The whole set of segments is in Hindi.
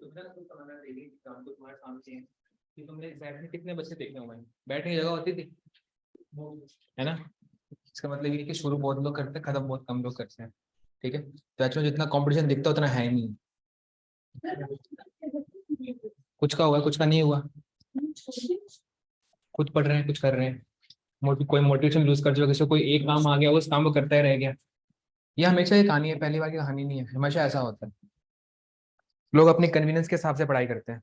तुमने तो समझना चाहिए कि काम तो तुम्हारे सामने है कि तुमने एग्जैक्टली कितने बच्चे देखने होंगे, बैठने की जगह होती थी, है ना। इसका मतलब ये कि शुरू बहुत लोग करते हैं, खत्म बहुत कम लोग करते हैं। ठीक है, तो एक्चुअली जितना कंपटीशन दिखता है उतना है ही नहीं। कुछ का हुआ कुछ का नहीं हुआ, खुद पढ़ रहे हैं कुछ कर रहे हैं, कोई मोटिवेशन लूज कर चुका, किसी को कोई एक काम आ गया वो उस काम को करता ही रह गया। ये हमेशा ये कहानी है, पहली बार की कहानी नहीं है, हमेशा ऐसा होता है। लोग अपने कन्वीनियंस के हिसाब से पढ़ाई करते हैं।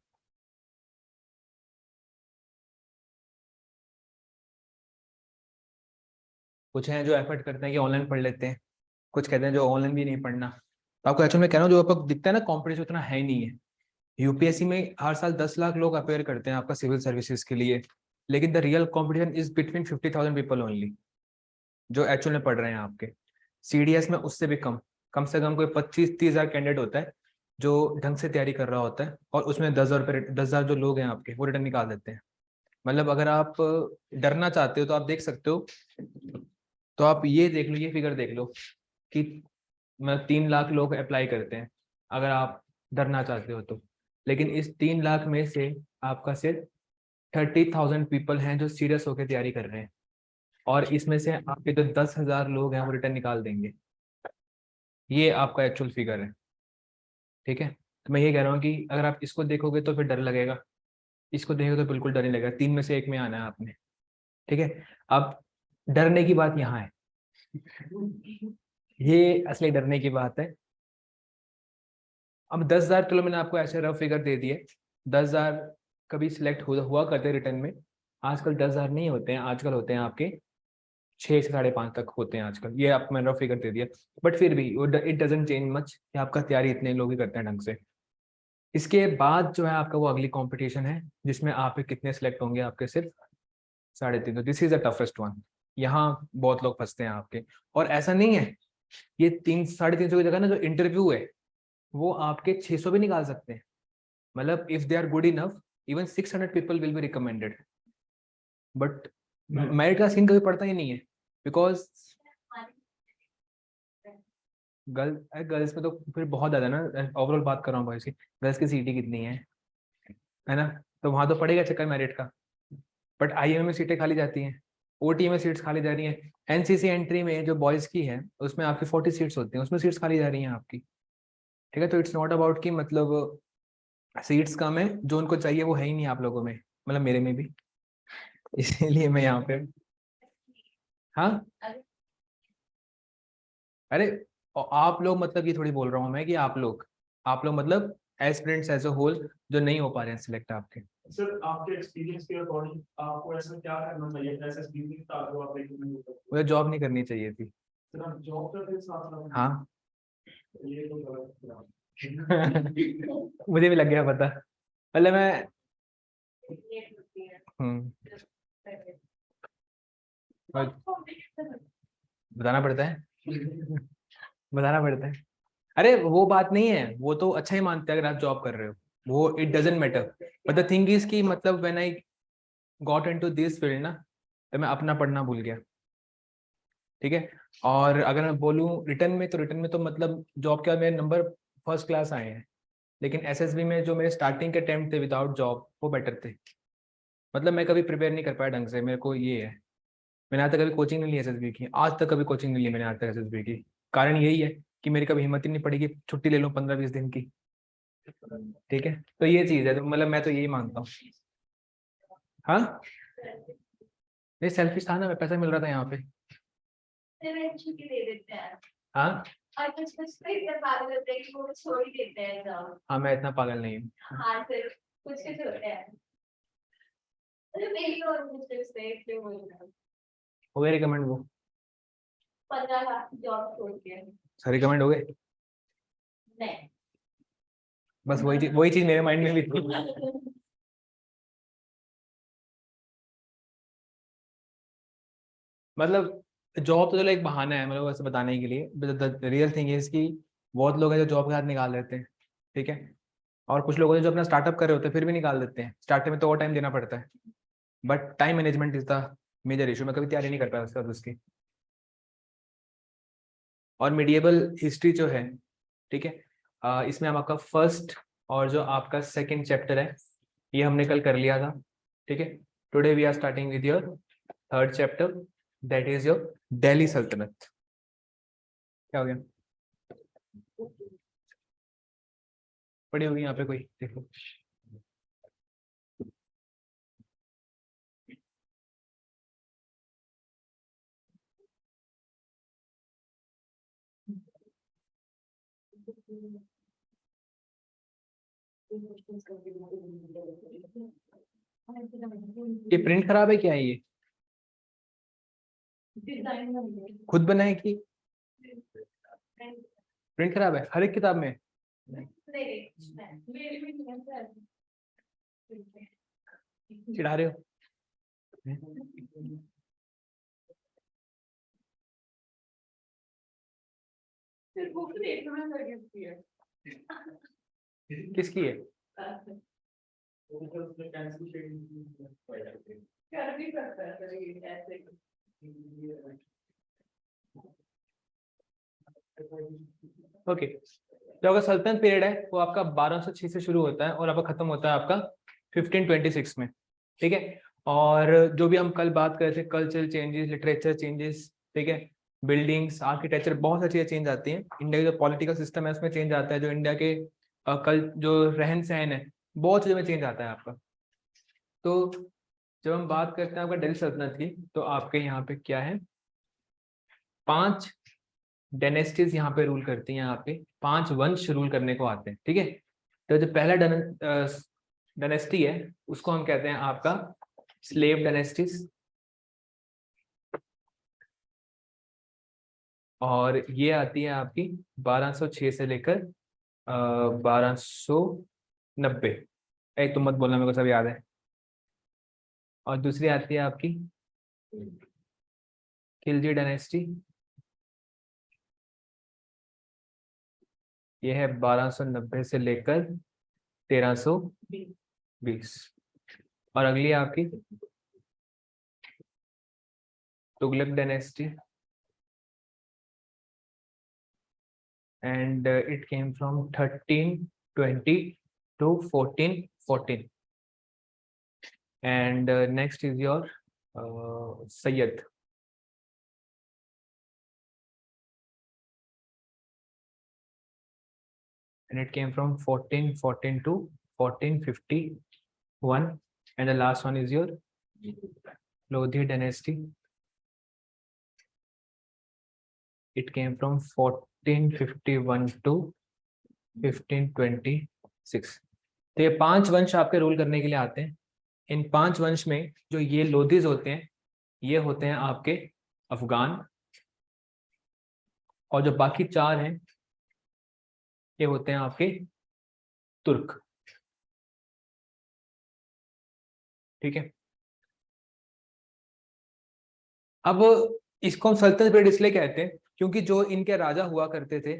कुछ हैं जो एफर्ट करते हैं कि ऑनलाइन पढ़ लेते हैं, कुछ कहते हैं जो ऑनलाइन भी नहीं पढ़ना। तो आपको एक्चुअली मैं कह रहा हूँ जो आपको दिखता है ना कॉम्पिटिशन उतना है ही नहीं है। यूपीएससी में हर साल 10 लाख लोग अपेयर करते हैं आपका सिविल सर्विसेज के लिए, लेकिन the real competition is between 50,000 people only जो एक्चुअल में पढ़ रहे हैं आपके। सीडीएस में उससे भी कम, कम से कम कोई 25-30 हज़ार कैंडिडेट होता है जो ढंग से तैयारी कर रहा होता है, और उसमें 10,000 जो लोग हैं आपके वो रिटर्न निकाल देते हैं। मतलब अगर आप डरना चाहते हो तो आप देख सकते हो, तो आप ये देख लो, ये फिगर देख लो कि 3 लाख लोग अप्लाई करते हैं अगर आप डरना चाहते हो तो, लेकिन इस 3 लाख में से आपका सिर्फ 30,000 पीपल हैं जो सीरियस होकर तैयारी कर रहे हैं, और इसमें से आपके जो 10,000 लोग हैं वो रिटर्न निकाल देंगे। ये आपका एक्चुअल फिगर है। ठीक है, तो मैं ये कह रहा हूँ कि अगर आप इसको देखोगे तो फिर डर लगेगा, इसको देखोगे तो बिल्कुल डर नहीं लगेगा, 3 में से 1 में आना है आपने। ठीक है, अब डरने की बात यहाँ है, ये असली डरने की बात है। अब 10,000, चलो मैंने आपको ऐसे रफ फिगर दे दिए, 10,000 कभी सिलेक्ट हुआ करते रिटर्न में। आजकल 10,000 नहीं होते हैं, आजकल होते हैं आपके 6 से 5.5 तक होते हैं आजकल। ये आपको मैंने रफ फिगर दे दिया, बट फिर भी इट डजेंट चेंज मच कि आपका तैयारी इतने लोग ही करते हैं ढंग से। इसके बाद जो है आपका वो अगली कंपटीशन है जिसमें आप कितने सिलेक्ट होंगे, आपके सिर्फ 3.5। तो this is the toughest one. यहाँ बहुत लोग फंसते हैं आपके, और ऐसा नहीं है, ये 3-350 की जगह ना जो इंटरव्यू है वो आपके 600 भी निकाल सकते हैं। मतलब if they are good enough even 600 people will be recommended, but merit का सीन कभी पड़ता ही नहीं है, बिकॉज गर्ल्स में तो फिर बहुत ज्यादा ना, ओवरऑल बात कर रहा हूँ बॉयज की, गर्ल्स की सीटी कितनी है ना, तो वहां तो पड़ेगा चक्कर मेरिट का। बट आईएमए में सीटें खाली जाती हैं, ओटी में सीट्स खाली जा रही हैं, एनसीसी एंट्री में जो बॉयज की है उसमें आपकी 40 सीट्स होती हैं, उसमें सीट्स खाली जा रही हैं आपकी। ठीक है, तो इट्स नॉट अबाउट कि मतलब सीट्स कम है, जो उनको चाहिए वो है ही नहीं आप लोगों में, मतलब मेरे में भी, इसीलिए मैं यहाँ पे। हाँ, अरे आप लोग मतलब ये थोड़ी बोल रहा हूँ मैं कि आप लोग मतलब एस्पिरेंट्स एज अ होल जो नहीं हो पा रहे हैं सिलेक्ट आपके। सर आपके एक्सपीरियंस के अकॉर्डिंग आपको ऐसा क्या करना चाहिए ऐसा एक्सपीरियंस ताकि आप recommend कर सकें? मुझे जॉब नहीं करनी चाहिए थी। सर आप जॉब करते हैं साथ साथ हाँ ये तो गलत है। मुझे भी लग गया पता, मतलब मैं हम्म और बताना पड़ता है बताना पड़ता है। अरे वो बात नहीं है, वो तो अच्छा ही मानते हैं अगर आप जॉब कर रहे हो, वो it doesn't matter. But the thing is कि मतलब when I got into this field ना, तो मैं अपना पढ़ना भूल गया। ठीक है, और अगर मैं बोलूँ रिटर्न में, तो रिटर्न में तो मतलब जॉब के बाद मेरे नंबर फर्स्ट क्लास आए हैं, लेकिन एसएसबी में जो मेरे स्टार्टिंग के अटेम्प्ट थे विदाउट जॉब वो बेटर थे। मतलब मैं कभी प्रिपेयर नहीं कर पाया ढंग से, मेरे को ये है, मैंने आज तक कभी कोचिंग नहीं ली एसएसबी की, आज तक कभी कोचिंग नहीं ली मैंने आज तक एसएसबी की। कारण यही है कि मेरी कभी हिम्मत ही नहीं पड़ेगी छुट्टी ले लूँ 15-20 दिन की। ठीक है, तो ये चीज़ है, तो मतलब मैं तो यही मानता हूँ। हाँ, ये सेल्फिश था ना, मैं पैसा मिल रहा था यहाँ पे। छुट्टी दे देते हैं हाँ और कुछ कुछ तो इतना पागल होते हैं कि वो छोड़ ही देते हैं जॉब। हाँ, मैं इतना पागल नहीं हूँ। हाँ सर, कुछ कुछ होते हैं, मतलब मेरी और मुझे से इसलिए बोल रहा हूँ। हो गए रिकमेंड वो? 15 लाख जॉब छोड़ के सर रिकमेंड हो गए? नहीं। बस वही चीज मेरे माइंड में भी थी। मतलब जॉब तो चलो एक बहाना है, मतलब वैसे बताने के लिए, द रियल थिंग इज कि बहुत लोग हैं जो जॉब के साथ निकाल देते हैं। ठीक है, और कुछ लोग हैं जो अपना स्टार्टअप कर रहे होते हैं फिर भी निकाल देते हैं, स्टार्टअप में तो और टाइम देना पड़ता है, but time management is the major issue. मैं कभी तैयारी नहीं कर पाया उसके बाद उसकी। और मिडिएबल हिस्ट्री जो है, ठीक है, इसमें हम आपका फर्स्ट और जो आपका सेकंड चैप्टर है ये हमने कल कर लिया था, ठीक है। Today we are starting with your third chapter, that is your Delhi Saltanat. क्या हो गया? पड़ी होगी यहाँ पे कोई, देखो। ये प्रिंट खराब है क्या? ये खुद बनाए कि प्रिंट खराब है हर एक किताब में? चिढ़ा रहे हो? किसकी है? ओके, जो आपका सल्तनत पीरियड है वो आपका 1206 से शुरू होता है और आपका खत्म होता है आपका 1526 में, ठीक है। और जो भी हम कल बात कर रहे थे, कल्चरल चेंजेस, लिटरेचर चेंजेस, ठीक है, बिल्डिंग्स, आर्किटेक्चर, बहुत सारी चीजें चेंज आती हैं। इंडिया का जो पॉलिटिकल सिस्टम है उसमें चेंज आता है, जो इंडिया के कल जो रहन सहन है, बहुत चीजों में चेंज आता है आपका। तो जब हम बात करते हैं आपका दिल्ली सल्तनत की, तो आपके यहाँ पे क्या है, 5 डायनेस्टीज यहाँ पे रूल करती हैं, यहाँ पे 5 वंश रूल करने को आते हैं, ठीक है। तो जो पहला डायनेस्टी है उसको हम कहते हैं आपका स्लेव डायनेस्टीज, और ये आती है आपकी 1206 से लेकर 1290। तुम मत बोलना, मेरे को सब याद है। और दूसरी आती है आपकी खिलजी डायनेस्टी, ये है 1290 से लेकर 1320। और अगली आपकी Tughlaq dynasty, and it came from 1320 to 1414. And next is your Sayyid, and it came from 1414 to 1451. And the last one is your Lodhi dynasty. It came from 1451 to 1526. तो ये 5 वंश आपके रूल करने के लिए आते हैं। इन 5 वंश में जो ये लोधीज होते हैं, ये होते हैं आपके अफगान, और जो बाकी 4 हैं ये होते हैं आपके तुर्क, ठीक है। अब इसको हम सल्तनत पीरियड इसलिए कहते हैं क्योंकि जो इनके राजा हुआ करते थे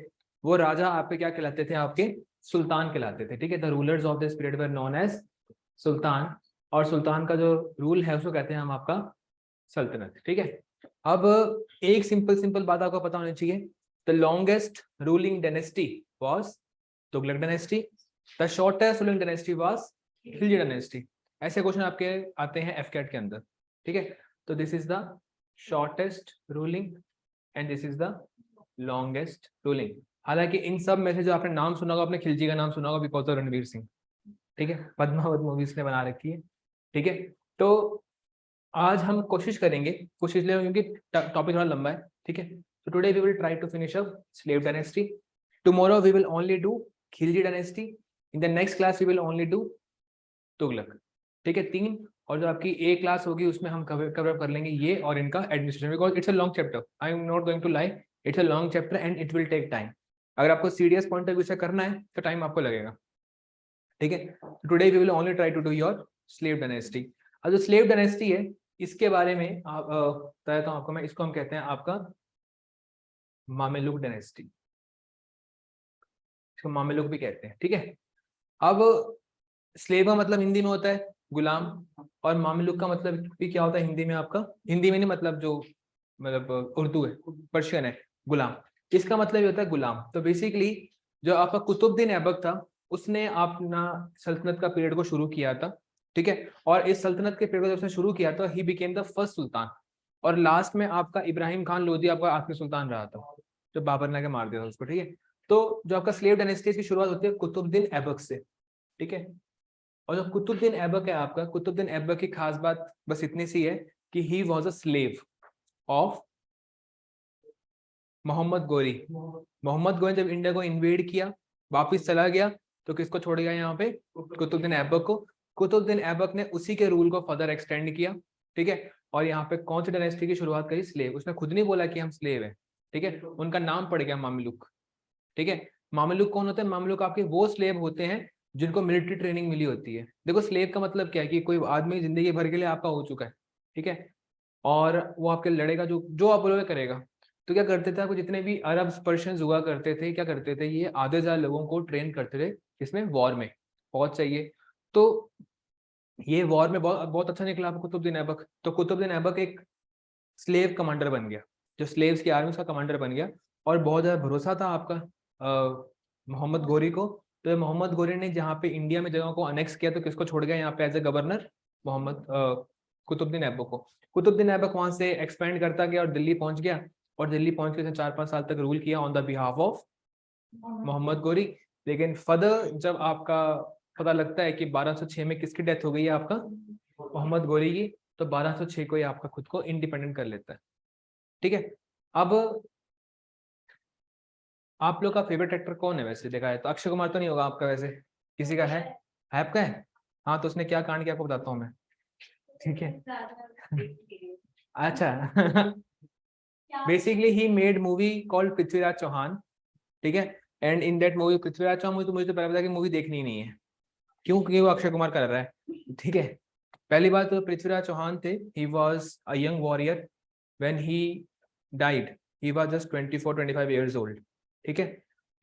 वो राजा आपके क्या कहलाते थे, आपके सुल्तान कहलाते थे, ठीक है। The rulers of this period were known as sultan, और सुल्तान का जो रूल है उसको कहते हैं हम आपका सल्तनत, ठीक है। अब एक सिंपल बात आपको पता होनी चाहिए, the longest ruling dynasty was Tughlaq dynasty, the shortest ruling dynasty was Khilji dynasty. ऐसे क्वेश्चन आपके आते हैं एफकेट के अंदर, ठीक है। तो this is the shortest ruling and this is the longest ruling. हालांकि इन सब में से जो आपने नाम सुना होगा, आपने खिलजी का नाम सुना होगा बिकॉज ऑफ रणवीर सिंह, ठीक है, पद्मावत मूवीज ने बना रखी है, ठीक है। तो आज हम कोशिश करेंगे, कोशिश ले क्योंकि टॉपिक थोड़ा लंबा है, ठीक है। तो today we will try to finish up slave dynasty, tomorrow we will only do Khilji dynasty, in the next class we will only do Tughlaq, ठीक है। 3, और जो आपकी ए क्लास होगी उसमें हम कवर अप कर लेंगे ये और इनका administration, because it's a long chapter, I am not going to lie, it's a long chapter and it will take time. अगर आपको सीरियस पॉइंट ऑफ व्यू से करना है तो टाइम आपको लगेगा, ठीक है। Today we will only try to do your slave dynasty. अब जो स्लेव डायनेस्टी है इसके बारे में आप बताता हूं आपको मैं, इसको हम कहते हैं आपका मामेलुक डायनेस्टी, इसको मामेलुक भी कहते हैं, ठीक है। अब स्लेव का मतलब हिंदी में होता है गुलाम, और मामेलुक का मतलब भी क्या होता है हिंदी में आपका, हिंदी में नहीं मतलब जो मतलब उर्दू है, पर्शियन है, गुलाम, इसका मतलब ये होता है गुलाम। तो बेसिकली जो आपका कुतुबुद्दीन ऐबक था उसने अपना सल्तनत का पीरियड को शुरू किया था, ठीक है। और इस सल्तनत के पीरियड को जब उसने शुरू किया था, ही बिकेम द फर्स्ट सुल्तान। और लास्ट में आपका इब्राहिम खान लोधी आपका आखिरी सुल्तान रहा था, जब बाबर ने के मार दिया था उसको, ठीक है। तो जो आपका स्लेव डायनेस्टी की शुरुआत होती है कुतुबुद्दीन ऐबक से, ठीक है। और जो कुतुबुद्दीन ऐबक है आपका, कुतुबुद्दीन ऐबक की खास बात बस इतनी सी है कि he was a slave of Mohammad Ghori. Mohammad गोरी जब इंडिया को इन्वेड किया, वापिस चला गया, तो किसको छोड़ गया यहाँ पे? कुतुबुद्दीन ऐबक को। कुतुबुद्दीन ऐबक ने उसी के रूल को फर्दर एक्सटेंड किया, ठीक है। और यहाँ पे कौन सी डायनेस्टी की शुरुआत करी? स्लेव। उसने खुद नहीं बोला कि हम स्लेव है, ठीक है। उनका नाम पड़ गया मामलुक, ठीक है। मामलुक कौन होते हैं? मामलुक आपके वो स्लेव होते हैं जिनको मिलिट्री ट्रेनिंग मिली होती है। देखो स्लेव का मतलब क्या है कि कोई आदमी जिंदगी भर के लिए आपका हो चुका है, ठीक है, और वो आपके लड़ेगा, जो जो आप बोलोगे करेगा। तो क्या करते थे, आपको जितने भी अरब पर्शियंस हुआ करते थे, क्या करते थे, ये आधे हजार लोगों को ट्रेन करते थे, इसमें वॉर में फौज चाहिए। तो ये वॉर में बहुत बहुत अच्छा निकला आपको कुतुबुद्दीन ऐबक। तो कुतुबुद्दीन ऐबक एक स्लेव कमांडर बन गया, जो स्लेव्स की आर्मी उसका कमांडर बन गया। और बहुत ज्यादा भरोसा था आपका मोहम्मद गोरी को। तो मोहम्मद गोरी ने जहाँ पे इंडिया में जगहों को अनेक्स किया, तो किसको छोड़ गया यहाँ पे as a governor? Mohammad Qutbuddin Aibak को। कुतुबुद्दीन ऐबक वहां से एक्सपेंड करता गया और दिल्ली पहुंच गया। और दिल्ली पहुंच के 4-5 साल तक रूल किया on the behalf of Mohammad Ghori. लेकिन फर्दर जब आपका पता लगता है कि 1206 में किसकी डेथ हो गई है आपका? मोहम्मद गोरी की। तो 1206 को ही आपका खुद को इंडिपेंडेंट कर लेता है, ठीक है। अब आप लोग का फेवरेट एक्टर कौन है वैसे देखा है तो? अक्षय कुमार तो नहीं होगा आपका वैसे? किसी का है आपका? है हाँ, तो उसने क्या कांड किया आपको बताता हूँ मैं, ठीक है। अच्छा। Basically he made movie called Prithviraj Chauhan, ठीक है। And in that movie Prithviraj Chauhan, मुझे तो पहले पता कि मूवी देखनी ही नहीं है, क्यों? क्योंकि वो अक्षय कुमार कर रहा है, ठीक है। पहली बात तो पृथ्वीराज चौहान थे, ही was a young warrior when he died. He was just 24-25 years old, ठीक है।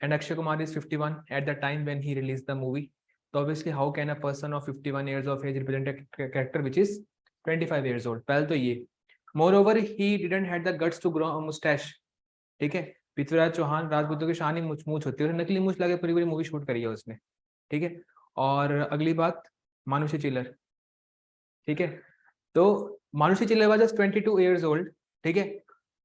And Akshay Kumar is 51 at the time when he released the movie. तो obviously how can a person of 51 years of age represent a character which is 25 years old? पहले तो ये। moreover he didn't had the guts to grow a mustache, ठीक है। पृथ्वीराज चौहान राजपूतों की शान ही मूछ होती है, नकली मूछ लगे पूरी पूरी मूवी शूट करी है उसने, ठीक है। और अगली बात, मानुषी चिल्लर, ठीक है। तो मानुषी चिल्लर वाज जस्ट 22 years old, ठीक है।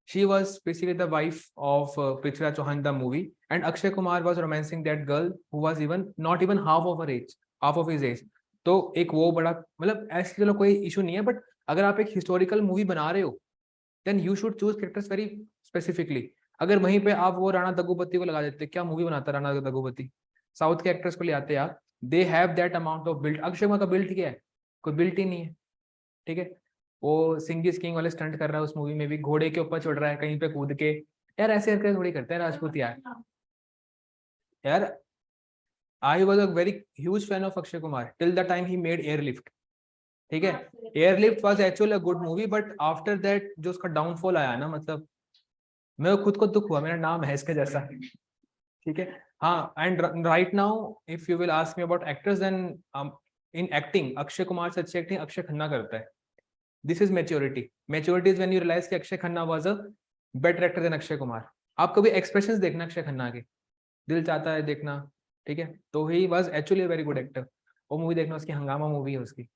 She was basically the wife of Prithviraj Chauhan in the movie, and Akshay Kumar was romancing that girl who was not even half of her age, half of his age. तो एक वो बड़ा मतलब ऐसे चलो कोई इशू नहीं है, बट अगर आप एक हिस्टोरिकल मूवी बना रहे हो then you should choose characters very specifically. अगर वहीं पे आप वो राणा दग्गुबाती को लगा देते, क्या मूवी बनाता राणा दग्गुबाती? साउथ के एक्टर्स को ले आते यार, they have that amount of built. Akshay Kumar का बिल्ट क्या है? कोई बिल्ट ही नहीं है, ठीक है। वो सिंगिस किंग वाले स्टंट कर रहा है उस मूवी में भी, घोड़े के ऊपर चढ़ रहा है कहीं पे कूद के। यार ऐसे हरकत थोड़ी करते हैं राजपूत यार। यार I was a very huge fan of Akshay Kumar till the time he made airlift, ठीक है। Airlift was actually a good movie, but after that जो उसका डाउनफॉल आया ना, मतलब मैं खुद को दुख हुआ, मेरा नाम है इसके जैसा, ठीक है। हाँ, and right now if you will ask me about actors then in acting Akshay Kumar से अच्छी एक्टिंग अक्षय खन्ना करता है। This is maturity. Maturity is when you realize कि Akshay Khanna was a better actor than Akshay Kumar. आप कभी एक्सप्रेशंस देखना अक्षय खन्ना के, दिल चाहता है देखना, ठीक है। तो he was actually a very good actor. वो मूवी देखना, उसकी हंगामा मूवी है उसकी,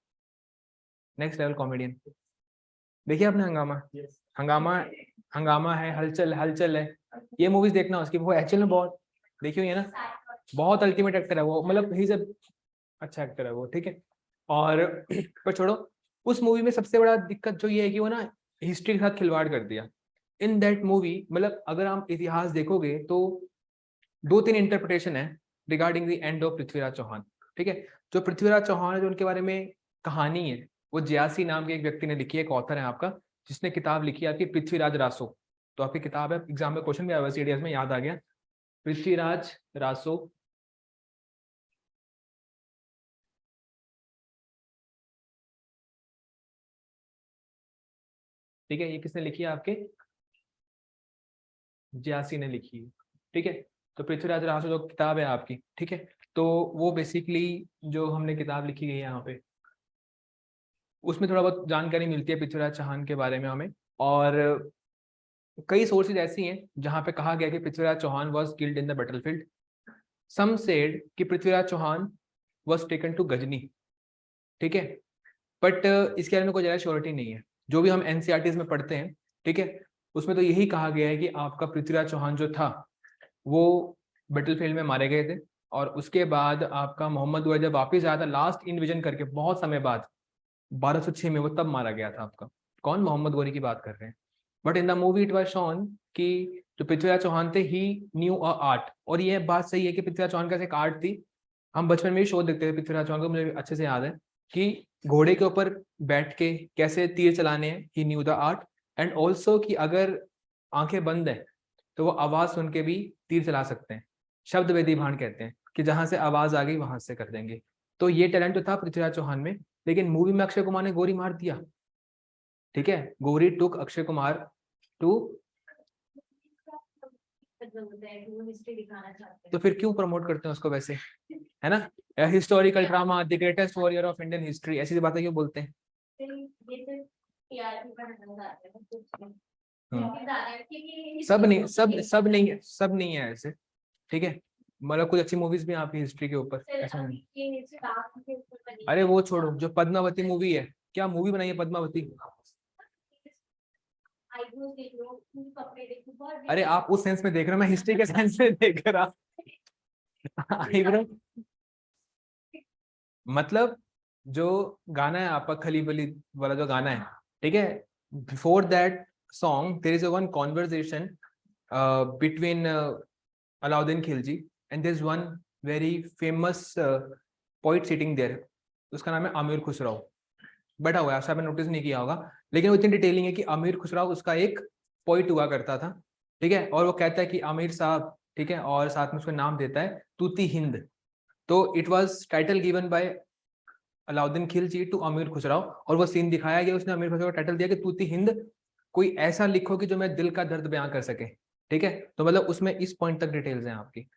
नेक्स्ट लेवल कॉमेडियन। देखिए आपने हंगामा? हंगामा, हंगामा है, हलचल, हलचल है, ये मूवीज देखना उसकी। वो एक्चुअल में बहुत देखी हुई है ना, बहुत अल्टीमेट एक्टर है वो, मतलब ही इज अ अच्छा एक्टर है वो, ठीक है। और पर छोड़ो, उस मूवी में सबसे बड़ा दिक्कत जो ये है कि वो ना हिस्ट्री के साथ खिलवाड़ कर दिया इन दैट मूवी। मतलब अगर आप इतिहास देखोगे तो 2-3 इंटरप्रिटेशन है regarding the end of Prithviraj Chauhan, ठीक है। जो पृथ्वीराज चौहान है, जो उनके बारे में कहानी है, वो जयासी नाम के एक व्यक्ति ने लिखी है, एक ऑथर है आपका, जिसने किताब लिखी है आपकी पृथ्वीराज रासो। तो आपकी किताब है, एग्जाम में क्वेश्चन भी आया सीडीएस में, याद आ गया, पृथ्वीराज रासो। ठीक है, ये किसने लिखी है आपके? जयासी ने लिखी है, ठीक है। तो पृथ्वीराज रासो जो किताब है आपकी, ठीक है, तो वो बेसिकली जो हमने किताब लिखी गई है यहाँ पे, उसमें थोड़ा बहुत जानकारी मिलती है पृथ्वीराज चौहान के बारे में हमें। और कई सोर्सेज ऐसी हैं जहाँ पे कहा गया कि Prithviraj Chauhan was killed in the battlefield. Some said कि Prithviraj Chauhan was taken to Ghazni, ठीक है, बट इसके बारे में कोई ज़्यादा श्योरिटी नहीं है। जो भी हम एनसीईआरटीज में पढ़ते हैं, ठीक है, उसमें तो यही कहा गया है कि आपका पृथ्वीराज चौहान जो था वो बैटलफील्ड में मारे गए थे, और उसके बाद आपका मोहम्मद गोरी जब वापिस आया था लास्ट इन्विजन करके बहुत समय बाद 1206 में, वो तब मारा गया था आपका। कौन? मोहम्मद गोरी की बात कर रहे हैं। But in the movie it was shown कि जो पृथ्वीराज चौहान थे ही न्यू अ आर्ट, और ये बात सही है कि पृथ्वीराज चौहान का एक आर्ट थी। हम बचपन में भी शो देखते थे पृथ्वीराज चौहान को, मुझे अच्छे से याद है कि घोड़े के ऊपर बैठ के कैसे तीर चलाने हैं, he knew the art, and also कि अगर आंखें बंद है तो वो आवाज सुन के भी तीर चला सकते हैं। शब्द वेदी भान कहते हैं कि जहां से आवाज आ गई वहां से कर देंगे। तो ये टैलेंट तो था पृथ्वीराज चौहान में, लेकिन मूवी में अक्षय कुमार ने गोरी मार दिया, ठीक है, गोरी टुक अक्षय कुमार टू, हिस्ट्री दिखाना चाहते तो हैं। फिर क्यों प्रमोट करते हैं उसको वैसे, है ना? Historical drama, the greatest warrior of Indian history, ऐसी बातें क्यों बोलते हैं? ये सिर्फ टीआरपी बढ़ाना चाहते हैं, कुछ नहीं। हम्म। क्योंकि क्योंकि सब नहीं, सब नहीं है, सब नहीं है ऐसे, ठीक है, मतलब कुछ अच्छी मूवीज भी हैं आपकी हिस्ट्री के ऊपर, ऐसा नहीं। ये सिर्फ आग के ऊपर बनी अरे है। वो छोड़ो, जो पद्मावती मूवी है, क्या मूवी बनाई है पद्मावती? आईब्रोज देख लो, कपड़े देख लो, बहुत अरे आप उस सेंस में देख रहे हो, मैं हिस्ट्री के सेंस में देख रहा। आईब्रो मतलब जो गाना है आपका खली बली वाला जो गाना है, ठीक है, before that song there is one conversation between Alauddin Khilji and there is one very famous poet sitting there, उसका नाम है अमीर खुसरो, बैठा हुआ है, आपने नोटिस नहीं किया होगा, लेकिन वो इतनी डिटेलिंग है कि अमीर खुसरो उसका एक पोइट हुआ करता था, ठीक है, और वो कहता है कि आमिर साहब, ठीक है, और साथ में उसका नाम देता है तूती हिंद। तो it was title given by Alauddin Khilji to Amir Khusro, और वो सीन दिखाया गया, उसने अमीर खुसरो को टाइटल दिया कि तूती हिंद, कोई ऐसा लिखो कि जो मैं दिल का दर्द बयां कर सके, ठीक है, तो मतलब उसमें इस पॉइंट तक डिटेल्स हैं आपकी।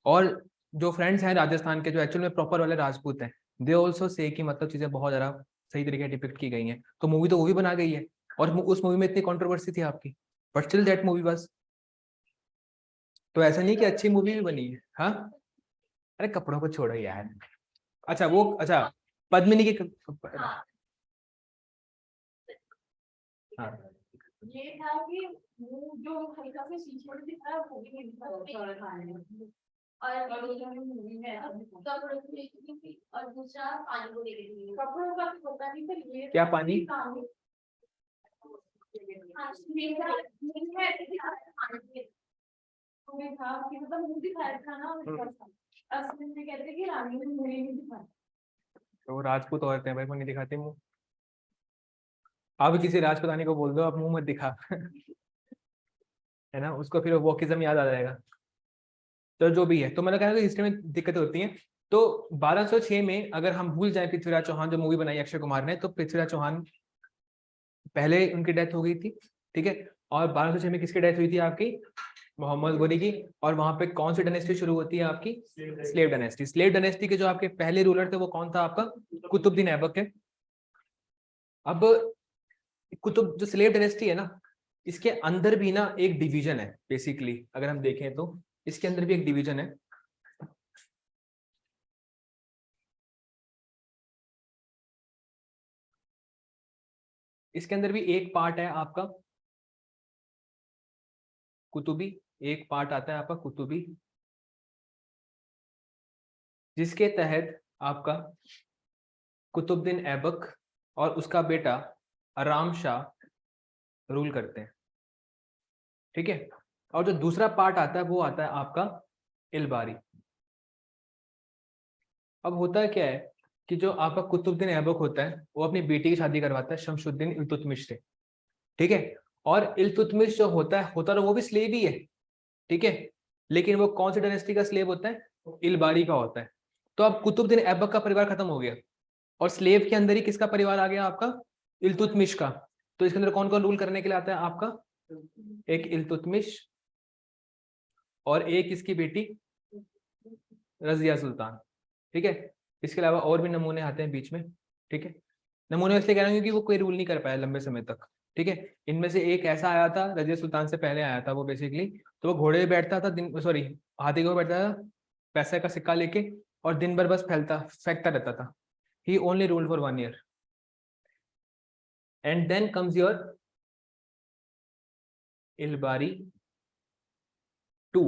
और जो फ्रेंड्स हैं राजस्थान के जो एक्चुअल में प्रॉपर वाले राजपूत हैं, दे ऑल्सो से कि मतलब चीजें बहुत ज्यादा सही तरीके से डिपिक्ट की गई हैं, तो मूवी तो वो भी बना गई है, और उस मूवी में इतनी कंट्रोवर्सी थी आपकी, बट स्टिल दैट मूवी बस, तो ऐसा नहीं कि अच्छी मूवी भी बनी है। हाँ, अरे कपड़ों को छोड़ो यार। अच्छा वो, अच्छा पद्मिनी की हाँ। हाँ, ये था कि वो जो हल्का सा शीशे में दिख रहा है वो भी नहीं दिख रहा। और मूवी में कपड़ों को लेकर थी, और दूसरा पानी को लेकर थी। कपड़ों का तो पता नहीं, पर ये क्या पानी? हाँ, में था कि मतलब मुंह दिखाया था ना, असली में कहते कि रानी ने मुंह नहीं दिखाया। तो वो राजपूत औरतें भाई, को नहीं दिखाते मुंह। आप किसी राजपूतानी को बोल दो आप मुंह मत दिखा, है ना, उसको फिर वोकिज्म याद आ जाएगा। तो जो भी है, तो मतलब कहना है हिस्ट्री में दिक्कतें होती हैं। तो 1206 में अगर हम भूल जाए पृथ्वीराज चौहान जो मूवी बनाई अक्षय कुमार ने, तो पृथ्वीराज चौहान पहले उनकी डेथ हो गई थी, ठीक है, और 1206 में किसकी डेथ हुई थी आपकी? मोहम्मद गोरी की। और वहां पे कौन सी डायनेस्टी शुरू होती है आपकी? Slave dynasty. स्लेव डायनेस्टी के जो आपके पहले रूलर थे वो कौन था आपका? कुतुबुद्दीन ऐबक है। अब कुतुब जो स्लेव डायनेस्टी है ना, इसके अंदर भी ना एक डिवीजन है बेसिकली, अगर हम देखें तो इसके अंदर भी एक डिवीजन है। इसके अंदर भी एक पार्ट है आपका कुतुबी, एक पार्ट आता है आपका कुतुबी, जिसके तहत आपका कुतुबुद्दीन ऐबक और उसका बेटा आराम शाह रूल करते हैं, ठीक है। और जो दूसरा पार्ट आता है वो आता है आपका इलबारी। अब होता है क्या है कि जो आपका कुतुबुद्दीन ऐबक होता है वो अपनी बेटी की शादी करवाता है शमशुद्दीन इल्तुतमिश से, ठीक है। और इल्तुतमिश जो होता है वो भी स्लेव ही है, ठीक है, लेकिन वो कौन सी डायनेस्टी का स्लेव होता है? इलबारी का होता है। तो अब कुतुबुद्दीन ऐबक का परिवार खत्म हो गया, और स्लेव के अंदर ही किसका परिवार आ गया आपका? इल्तुतमिश का। तो इसके अंदर कौन कौन रूल करने के लिए आता है आपका? एक इल्तुतमिश और एक इसकी बेटी रजिया सुल्तान, ठीक है। इसके अलावा और भी नमूने आते हैं बीच में, ठीक है। नमूने इसलिए कह रहा हूँ क्योंकि वो कोई रूल नहीं कर पाया लंबे समय तक, ठीक है। इनमें से एक ऐसा आया था, रजिया सुल्तान से पहले आया था वो बेसिकली, तो वो घोड़े पे बैठता था दिन, सॉरी हाथी को बैठता था, पैसे का सिक्का लेके और दिन भर बस फेंकता रहता था। He only ruled for 1 year and then comes your Ilbari 2।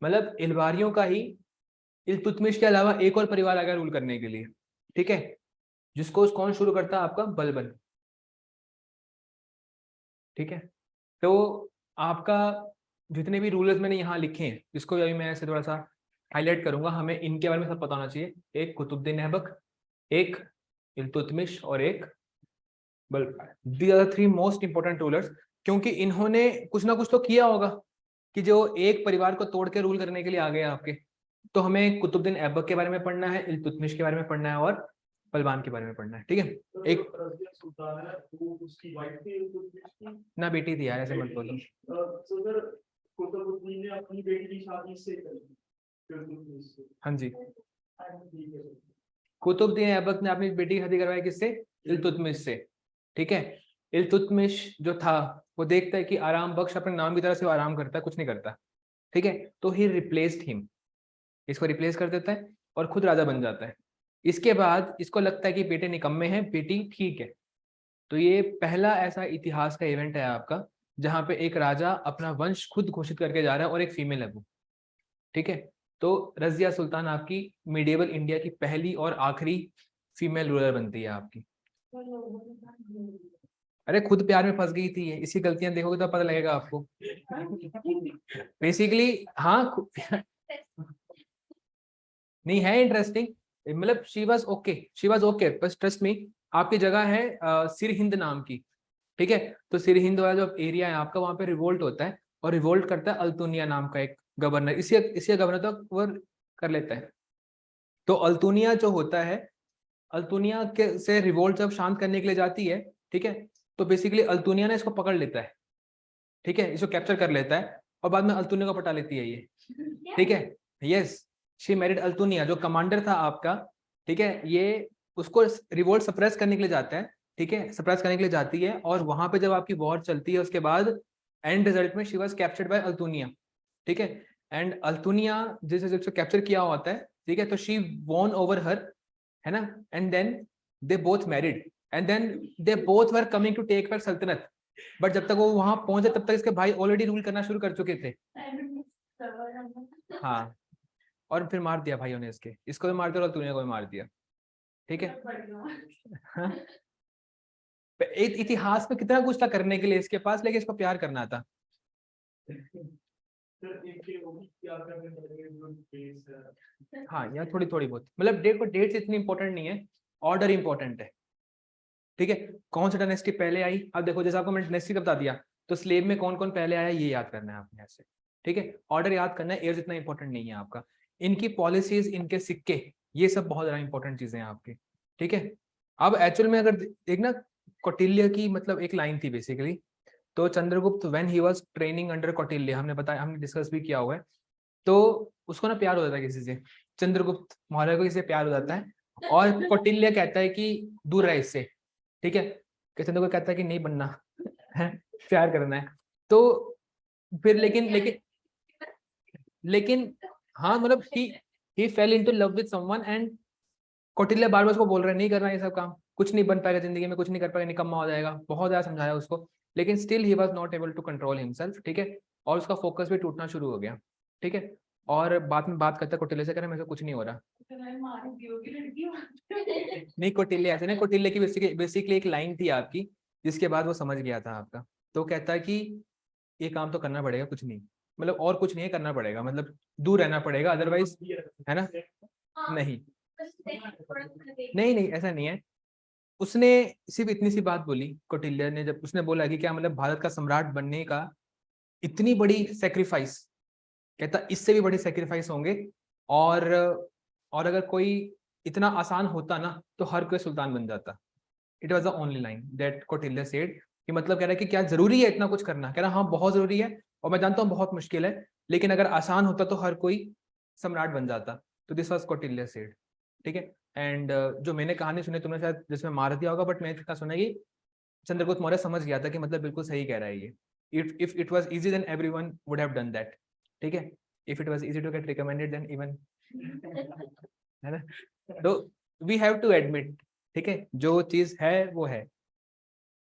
मतलब इलबारियों का ही इल्तुतमिश के अलावा एक और परिवार आ गया रूल करने के लिए, ठीक है, जिसको कौन शुरू करता है, आपका बलबन, ठीक है। तो आपका जितने भी रूलर्स मैंने यहाँ लिखे हैं, जिसको अभी मैं ऐसे थोड़ा सा हाईलाइट करूंगा, हमें इनके बारे में सब पता होना चाहिए। एक कुतुबुद्दीन ऐबक, एक इल्तुतमिश और एक Balban. These are the 3 most important rulers, क्योंकि इन्होंने कुछ ना कुछ तो किया होगा कि जो एक परिवार को तोड़ के रूल करने के लिए आ गए आपके। तो हमें कुतुबुद्दीन ऐबक के बारे में पढ़ना है, इल्तुतमिश के बारे में पढ़ना है और बलबान के बारे में पढ़ना है, ठीक है। एक रज़िया सुल्तान है वो उसकी वाइफ थी इल्तुतमिश की। ना बेटी थी यार, ऐसे मत बोलो। तो सर कुतुबुद्दीन ने अपनी बेटी की शादी से करी इल्तुतमिश से। हाँ जी, ठीक है। कुतुबुद्दीन ऐबक ने अपनी बेटी की शादी करवाई किससे? इल्तुतमिश से, ठीक है। इल्तुतमिश जो था वो देखता है कि आराम बख्श अपने नाम की तरह से वो आराम करता है, कुछ नहीं करता, ठीक है। तो ही रिप्लेस्ड हिम, इसको रिप्लेस कर देता है और खुद राजा बन जाता है। इसके बाद इसको लगता है कि बेटे निकम्मे हैं, बेटी ठीक है। तो ये पहला ऐसा इतिहास का इवेंट है आपका जहां पे एक राजा अपना वंश खुद घोषित करके जा रहा है और एक फीमेल है वो, ठीक है। तो रजिया सुल्तान आपकी मिडिएवल इंडिया की पहली और आखिरी फीमेल रूलर बनती है आपकी। अरे खुद प्यार में फंस गई थी ये, इसकी गलतियां देखोगे तो पता लगेगा आपको। बेसिकली हाँ नहीं है इंटरेस्टिंग, मतलब शी वाज ओके, बस ट्रस्ट मी। आपकी जगह है सिर हिंद नाम की, ठीक है। तो सिर हिंद वाला जो एरिया है आपका, वहां पे रिवोल्ट होता है और रिवोल्ट करता है अल्तुनिया नाम का एक गवर्नर, इसी गवर्नर तक वो कर लेता है। तो अल्तुनिया जो होता है, अल्तुनिया के से रिवोल्ट जब शांत करने के लिए जाती है, ठीक है, तो बेसिकली अल्तुनिया ने इसको पकड़ लेता है, ठीक है, इसको कैप्चर कर लेता है और बाद में अल्तुनिया को पटा लेती है ये, ठीक है। यस, शी मैरिड अल्तुनिया, जो कमांडर था आपका, ठीक है। ये उसको रिवोल्ट सप्रेस करने के लिए जाता है, ठीक है, सप्रेस करने के लिए जाती है और वहां पे जब आपकी वॉर चलती है उसके बाद एंड रिजल्ट में she was captured by Altunia, ठीक है। एंड अल्तुनिया जिसको कैप्चर किया होता है, ठीक है, तो शी वॉन ओवर हर, है ना, and then they both married and then they both were coming to take back saltanat. But जब तक वो वहां पहुंचे तब तक इसके भाई ऑलरेडी रूल करना शुरू कर चुके थे। हाँ, और फिर मार दिया भाइयों ने इसको भी मार दिया और तूने को भी मार दिया, ठीक है। हाँ? इतिहास में कितना कुछ था करने के लिए इसके पास, लेकिन इसको प्यार करना था। हाँ, यहाँ थोड़ी थोड़ी बहुत, मतलब डेट्स इतनी इंपॉर्टेंट नहीं है, ऑर्डर इंपॉर्टेंट है, ठीक है। कौन सी डायनेस्टी पहले आई, अब देखो जैसे आपको मैंने डायनेस्टी का बता दिया, तो स्लेव में कौन कौन पहले आया ये याद करना है आपने ऐसे, ठीक है। ऑर्डर याद करना है, एज इतना इंपॉर्टेंट नहीं है आपका। इनकी पॉलिसीज, इनके सिक्के, ये सब बहुत ज्यादा इंपॉर्टेंट चीजें हैं आपके, ठीक है। अब एक्चुअल में अगर देखना, कौटिल्य की मतलब एक लाइन थी बेसिकली। तो Chandragupta when he was training under Kautilya, हमने बताया, हमने डिस्कस भी किया हुआ है, तो उसको ना प्यार हो जाता है किसी से, चंद्रगुप्त मौर्य को किसी से प्यार हो जाता है और कौटिल्य कहता है कि दूर रहे इससे, ठीक है। चंद्रगुप्त कहता है कि नहीं बनना है, प्यार करना है। तो फिर लेकिन हाँ, मतलब he fell into love with someone and Kautilya बार बार उसको बोल रहे हैं नहीं करना ये सब काम, कुछ नहीं बन पाएगा जिंदगी में, कुछ नहीं कर पाएगा, निकम्मा हो जाएगा, बहुत ज्यादा समझाया उसको, लेकिन still he was not able to control himself, ठीक है। और उसका फोकस भी टूटना शुरू हो गया, ठीक है। और बाद में बात करता है कौटिल्य से, कह रहा मेरे से कुछ नहीं हो रहा। नहीं, कौटिल्य ऐसे नहीं, कौटिल्य की बेसिकली एक लाइन थी आपकी जिसके बाद वो समझ गया था आपका। तो कहता है कि ये काम तो करना पड़ेगा, कुछ नहीं, मतलब और कुछ नहीं है, करना पड़ेगा, मतलब दूर रहना पड़ेगा, अदरवाइज, है ना। नहीं नहीं नहीं, ऐसा नहीं है। उसने सिर्फ इतनी सी बात बोली कौटिल्य ने, जब उसने बोला कि क्या मतलब भारत का सम्राट बनने का इतनी बड़ी सेक्रीफाइस, कहता इससे भी बड़ी सेक्रीफाइस होंगे, और अगर कोई इतना आसान होता ना तो हर कोई सुल्तान बन जाता। It was the only line that Kautilya said, कि मतलब कह रहा है कि क्या जरूरी है इतना कुछ करना, कह रहा हाँ बहुत जरूरी है और मैं जानता हूँ बहुत मुश्किल है, लेकिन अगर आसान होता तो हर कोई सम्राट बन जाता। तो दिस वॉज कौटिल्य सेड, ठीक है। एंड जो मैंने कहानी सुनी तुमने शायद जिसमें मार दिया होगा, बट मैंने सुना कि चंद्रगुप्त मौर्य समझ गया था कि मतलब बिल्कुल सही कह रहा है ये, if it was easy then everyone would have done that, ठीक है। If it was easy to get recommended then even, है ना? तो वी हैव टू एडमिट, ठीक है, जो चीज है वो है।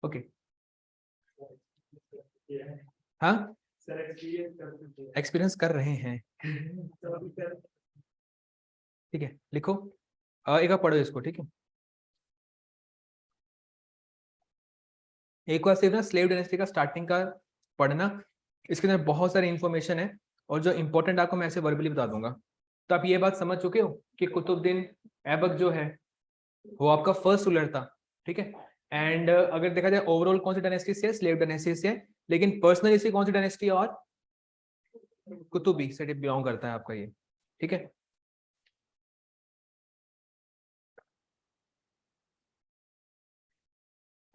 ओके हाँ, सर एक्सपीरियंस कर सकते हैं। एक्सपीरियंस कर रहे हैं, ठीक है, लिखो। एक बार पढ़ो इसको, ठीक है। एक बार सिर्फ ना स्लेव डायनेस्टी का स्टार्टिंग का पढ़ना, इसके अंदर बहुत सारी इंफॉर्मेशन है, और जो इंपॉर्टेंट आपको मैं ऐसे वर्बली बता दूंगा। तो आप ये बात समझ चुके हो कि कुतुबुद्दीन ऐबक जो है वो आपका फर्स्ट रूलर था, ठीक है। एंड अगर देखा जाए ओवरऑल कौन सी डायनेस्टी से, स्लेव डायनेस्टी से, लेकिन पर्सनली से कौन सी डायनेस्टी और कुतुबी से बिलोंग करता है आपका ये, ठीक है।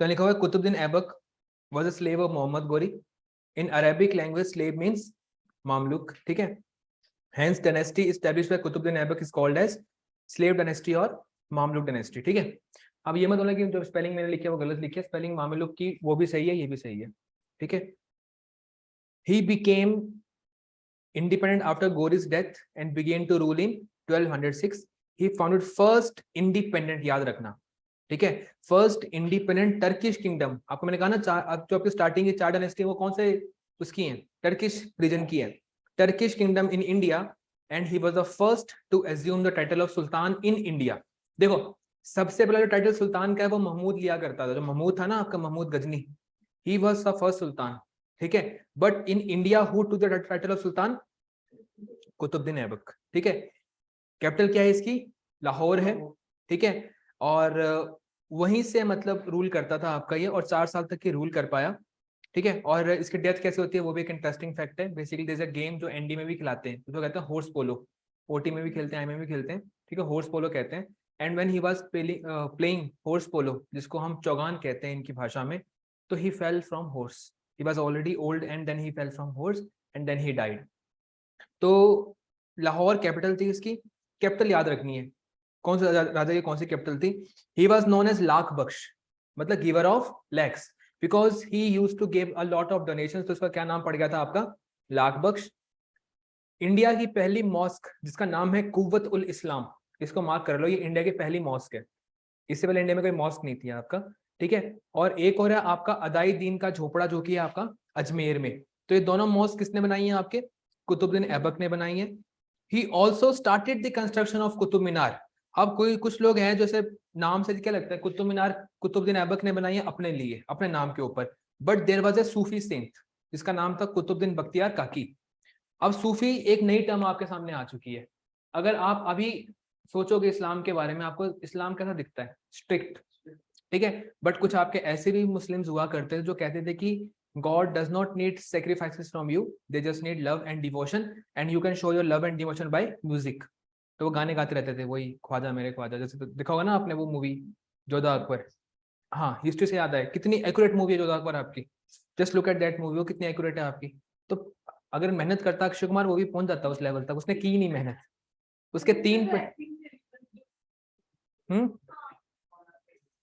तो लिखा हुआ है Qutubuddin Aibak was a slave of Muhammad Ghori. In Arabic language, slave means Mamluk, ठीक है। Hence dynasty established by Qutbuddin Aibak is called as slave dynasty और मामलुक डायनेस्टी, ठीक है। अब ये मत बोलना कि जो स्पेलिंग मैंने लिखी है वो गलत लिखी है, स्पेलिंग मामलुक की वो भी सही है, ये भी सही है, ठीक है। He became independent after Ghori's death and began to rule in 1206. He founded first independent, याद रखना, ठीक है, फर्स्ट इंडिपेंडेंट टर्किश किंगडम। आपको मैंने कहा ना, जो आपकी स्टार्टिंग की 4 डायनेस्टी वो कौन से उसकी हैं, टर्किश रीजन की है, Turkish kingdom in India, and he was the first to assume the title of sultan in India. देखो सबसे पहला जो टाइटल सुल्तान का है वो महमूद लिया करता था, जो महमूद था ना आपका, Mahmud Ghazni, he was the first sultan, ठीक है। But in India who to the title of sultan, Qutubuddin Aibak, ठीक है। कैपिटल क्या है इसकी, लाहौर है, ठीक है। और वहीं से मतलब रूल करता था आपका ये, और 4 साल तक ये रूल कर पाया, ठीक है। और इसकी डेथ कैसे होती है वो भी एक इंटरेस्टिंग फैक्ट है। Basically there is a game जो एनडी में भी खिलाते हैं, जो कहते हैं हॉर्स पोलो, ओटी में भी खेलते हैं, आई में भी खेलते हैं, ठीक है, हॉर्स पोलो कहते हैं। And when he was playing horse polo, जिसको हम चौगान कहते हैं इनकी भाषा में, तो he fell from horse, he was already old and then he fell from horse and then he died. तो लाहौर कैपिटल थी इसकी, कैपिटल याद रखनी है, कौन सा राजा की कौन सी कैपिटल थी। He was known as Lakh Bakhsh, मतलब giver of lakhs, because he used to give a lot of donations, तो उसका क्या नाम पड़ गया था आपका, लाख बख्श। इंडिया की पहली मॉस्क जिसका नाम है कुव्वत उल इस्लाम, इसको मार्क कर लो, ये इंडिया की पहली मॉस्क है, इससे पहले इंडिया में कोई मॉस्क नहीं थी आपका, ठीक है। और एक और है आपका अदाई दीन का झोपड़ा, जो कि है आपका अजमेर में। तो ये दोनों मॉस्क किसने बनाई है आपके, कुतुबुद्दीन ऐबक ने बनाई है। He also started the construction of Qutub Minar. अब कोई कुछ लोग हैं जैसे नाम से क्या लगता है, कुतुब मीनार कुतुबुद्दीन ऐबक ने बनाई है अपने लिए, अपने नाम के ऊपर, but there was a Sufi saint जिसका नाम था कुतुबुद्दीन बख्तियार काकी। अब सूफी एक नई टर्म आपके सामने आ चुकी है। अगर आप अभी सोचोगे इस्लाम के बारे में, आपको इस्लाम कैसा दिखता है, स्ट्रिक्ट, ठीक है। बट कुछ आपके ऐसे भी मुस्लिम्स हुआ करते हैं जो कहते थे कि God does not need sacrifices from you, they just need love and devotion, and you can show your love and devotion by music। तो वो गाने गाते रहते थे, वही ख्वाजा मेरे ख्वाजा, जैसे तो देखा होगा ना आपने वो मूवी जोधा अकबर। हाँ, हिस्ट्री से याद है, कितनी एक्यूरेट मूवी है जोधा अकबर आपकी, just look at that movie, वो कितनी एक्यूरेट है आपकी। तो अगर मेहनत करता अक्षय कुमार, वो भी पहुंच जाता उस लेवल तक, उसने की नहीं मेहनत, उसके 3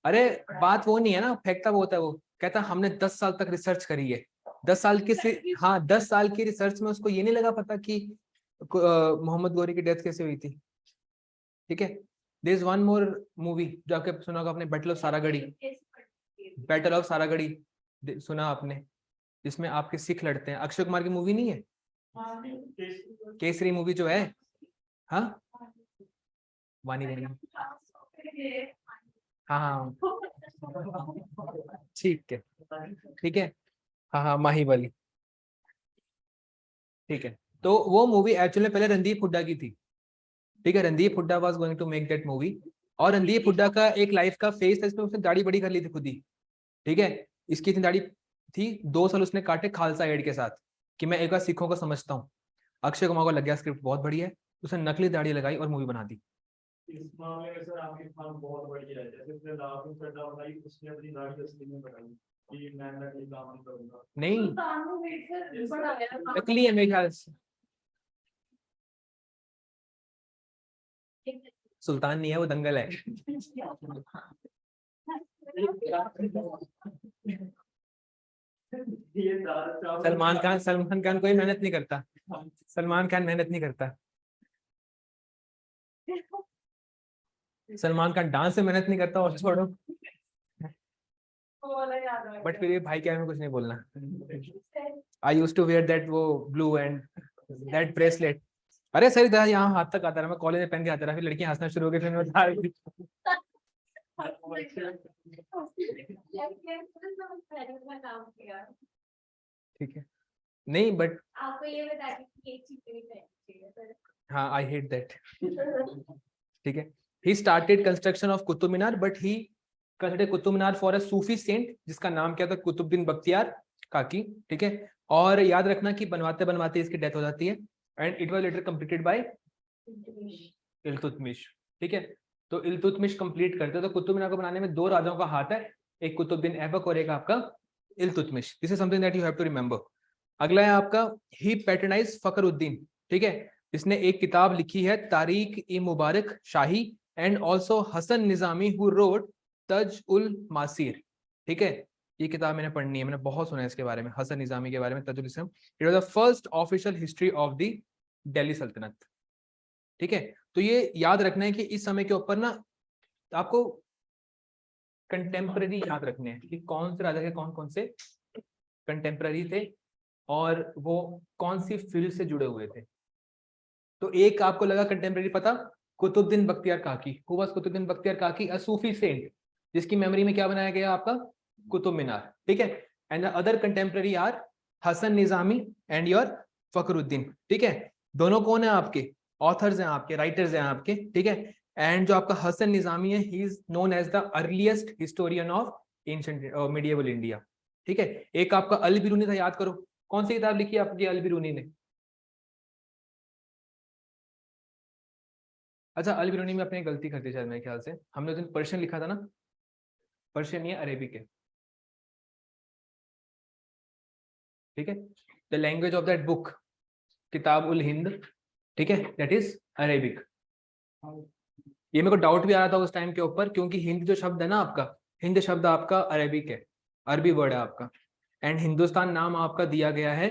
अरे बात वो नहीं है ना, फेंकता वो होता है, वो कहता हमने 10 साल तक रिसर्च करी है, 10 साल की, हाँ 10 साल की रिसर्च में उसको ये नहीं लगा पता कि मोहम्मद गौरी की डेथ कैसे हुई थी, ठीक है। There is one more movie जो आपके सुना होगा आपने, battle of Saragarhi, battle of Saragarhi सुना आपने, जिसमें आपके सिख लड़ते हैं, अक्षय कुमार की मूवी नहीं है, केसरी मूवी जो है, हाँ वानी वानी, हाँ हाँ ठीक है, ठीक है, हाँ हाँ माही वाली, ठीक है। तो वो मूवी एक्चुअली पहले रणदीप हुड्डा की थी, ठीक है, Randeep Hooda was going to make that movie. और रणदीप हुड्डा का एक लाइफ का फेज था इसमें उसने दाढ़ी बड़ी कर ली थी खुद ही, ठीक है। इसकी इतनी दाढ़ी थी, 2 साल उसने काटे खालसा एड के साथ, कि मैं एक बार सिखों को समझता हूँ। अक्षय कुमार को लग गया स्क्रिप्ट बहुत बढ़िया है, उसने नकली दाढ़ी लगाई और मूवी बना दी। इस मामले में सर आपकी खान बहुत बढ़िया है, जैसे उसने लाखों चड्डा बनाई, उसने अपनी दाढ़ी असली में बनाई कि मैं नकली काम नहीं करूंगा। नहीं नकली है मेरे ख्याल से, सुल्तान नहीं है वो, दंगल है। सलमान खान कोई मेहनत नहीं करता, सलमान खान मेहनत नहीं करता, सलमान खान डांस से मेहनत नहीं करता, और छोड़ो, बट फिर ये भाई के बारे में कुछ नहीं बोलना। आई यूज टू वेयर दैट वो ब्लू एंड दैट ब्रेसलेट। अरे सर इधर यहाँ हाथ तक आता रहा, मैं कॉलेज में पहन के आता रहा, फिर लड़कियां हंसना शुरू हो गई, फिर मैं बता रही थी। ठीक है, नहीं बट आपको ये बता दें कि एक चीज नहीं चाहिए सर। हाँ, आई हेट दैट। ठीक है, he started construction of Qutub Minar, but he considered Qutub Minar for a Sufi saint जिसका नाम क्या था, कुतुबुद्दीन बख्तियार काकी। ठीक है, और याद रखना कि बनवाते बनवाते इसकी डेथ हो जाती है, and it was later completed by Iltutmish. ठीक है, तो इल्तुतमिश कंप्लीट करते, तो कुतुब मीनार को बनाने में दो राजाओं का हाथ है, एक कुतुबुद्दीन ऐबक और एक आपका Iltutmish. This is something that you have to remember. अगला है आपका ही पैटर्नाइज फखरुद्दीन। ठीक है, इसने एक किताब लिखी है Tarikh e Mubarak Shahi, and also Hasan Nizami who wrote Taj ul Masir. ठीक है, ये किताब मैंने पढ़नी है, मैंने बहुत सुना है इसके बारे में, हसन निजामी के बारे में, Tajul Islam. It was the first official history of the Delhi Saltanat. ठीक है, तो ये याद रखना है कि इस समय के ऊपर ना आपको कंटेम्पररी याद रखने हैं कि कौन से राजा के कौन कौन से कंटेम्पररी थे और वो कौन सी फील्ड से जुड़े हुए थे। तो एक आपको लगा कंटेम्पररी पता, कुतुबुद्दीन बख्तियार काकी। हु वाज कुतुबुद्दीन बख्तियार काकी? अ सूफी सेंट जिसकी मेमोरी में क्या बनाया गया आपका कुतुब मीनार। ठीक है, and the other contemporary are Hasan Nizami and your Fakhruddin. ठीक है, दोनों कौन है आपके ऑथर्स हैं, आपके राइटर्स हैं आपके। ठीक है, एंड जो आपका हसन निजामी है, he is known as the earliest historian of ancient medieval India. ठीक है, एक आपका अल बिरूनी था, याद करो कौन सी किताब लिखी है आपकी अल बिरूनी ने? अच्छा, अल बिरूनी में अपनी गलती करती शायद मेरे ख्याल से, हमने उस दिन पर्शियन लिखा था ना, पर्शियन नहीं है, अरेबिक है। ठीक है, the language of that book किताब उल हिंद, ठीक है, दैट इज अरेबिक। ये मेरे को डाउट भी आ रहा था उस टाइम के ऊपर, क्योंकि हिंद जो शब्द है ना आपका, हिंद शब्द आपका अरेबिक है, अरबी वर्ड है आपका, एंड हिंदुस्तान नाम आपका दिया गया है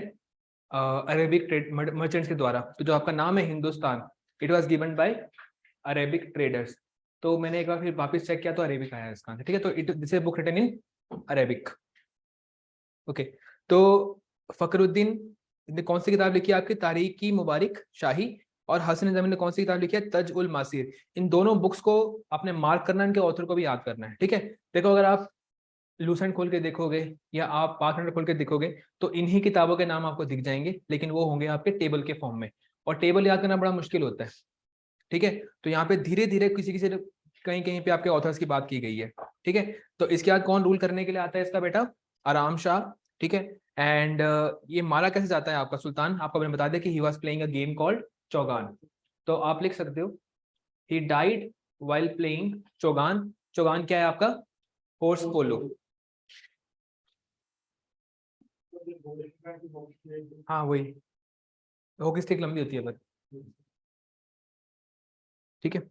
अरेबिक ट्रेड मर्चेंट्स के द्वारा। तो जो आपका नाम है Hindustan, it was given by Arabic traders. तो मैंने एक बार फिर वापस चेक किया तो अरेबिक आया इसका। ठीक है, तो it this is book written in Arabic. Okay, तो फखरुद्दीन ने कौन सी किताब लिखी है आपकी? तारीख की मुबारक शाही। और हसन निजामी ने कौन सी किताब लिखी है? तज उल मासीर। इन दोनों बुक्स को आपने मार्क करना है, इनके ऑथर को भी याद करना है। ठीक है, देखो अगर आप लूसेंट खोल के देखोगे या आप पार्टनर खोल के देखोगे तो इन्हीं किताबों के नाम आपको दिख जाएंगे, लेकिन वो होंगे आपके टेबल के फॉर्म में, और टेबल याद करना बड़ा मुश्किल होता है। ठीक है, तो यहाँ पे धीरे धीरे किसी किसी कहीं कहीं पे आपके ऑथर्स की बात की गई है। ठीक है, तो इसके बाद कौन रूल करने के लिए आता है इसका बेटा? आराम शाह। ठीक है, एंड ये मारा कैसे जाता है आपका सुल्तान? आपको मैंने बता दिया कि ही was playing a game called Chaugan. तो आप लिख सकते हो he died while playing Chaugan. Chaugan क्या है आपका? हॉर्स पोलो। हाँ वही, हॉकी स्टिक लंबी होती है बस। ठीक है,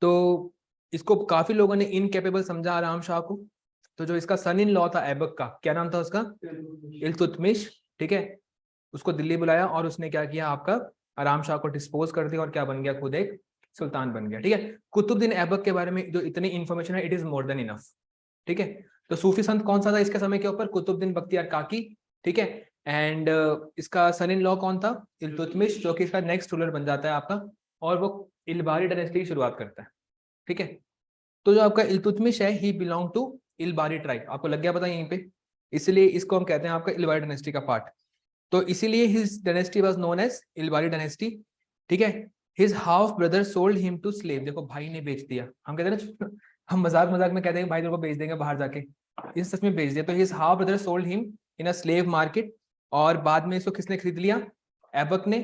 तो इसको काफी लोगों ने इनकेपेबल समझा आराम शाह को। तो जो इसका सन इन लॉ था ऐबक का, क्या नाम था उसका? इल्तुतमिश। ठीक है, उसको दिल्ली बुलाया और उसने क्या किया आपका आराम शाह को डिस्पोज कर दिया और क्या बन गया? खुद एक सुल्तान बन गया। ठीक है, कुतुबुद्दीन ऐबक के बारे में जो इतनी इंफॉर्मेशन है, it is more than enough. ठीक है, तो सूफी संत कौन सा था इसके समय के ऊपर? कुतुबुद्दीन बख्तियार काकी। ठीक है, एंड इसका सन इन लॉ कौन था? इल्तुतमिश, जो कि इसका नेक्स्ट रूलर बन जाता है आपका, और वो इलबारी डायनेस्टी की शुरुआत करता है। ठीक है, तो जो आपका इल्तुतमिश है, ही बिलोंग टू इलबारी ट्राइब। आपको लग गया पता यहीं पे, इसलिए इसको हम कहते हैं आपका इलबारी डायनेस्टी का पार्ट। तो इसीलिए his dynasty was known as Ilbari dynasty. ठीक है, his half brother sold him to slave. देखो भाई ने बेच दिया, हम कहते हैं ना, हम मजाक मजाक में कहते हैं भाई तेरे को बेच देंगे बाहर जाके, इस सच में बेच दिया। तो his half brother sold him in a slave market, और बाद में इसको किसने खरीद लिया? ऐबक ने।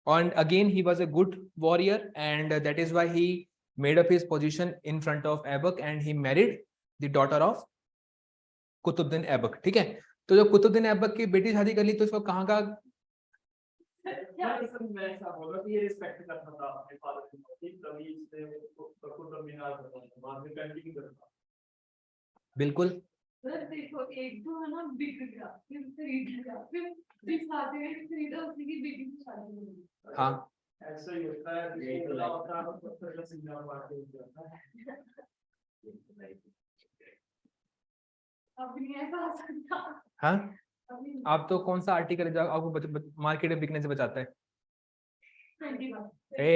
और again he was a good warrior, and that is why he made up his position in front of Aibak, and he married the daughter of Qutbuddin Aibak. ठीक है, तो जब कुतुबुद्दीन ऐबक की बेटी शादी कर ली तो इसको कहाँ का? मैं ऐसा बोला कि ये रिस्पेक्ट करता था अपने फादर की, तभी इसने कुतुब मीनार बनाया, बाद में पेंटिंग करता। बिल्कुल, सर देखो एक तो है ना बिक गया फिर खरीद लिया फिर दिखाते हैं खरीदा उसी की बेटी की शादी हुई। हाँ ऐसा ही होता है, यही तो होता है, तो फिर सिंगल पार्ट होता है। अब नहीं ऐसा हो सकता। हाँ, अभी आप तो कौन सा आर्टिकल है जो आपको मार्केट में बिकने से बचाता है? 21 ए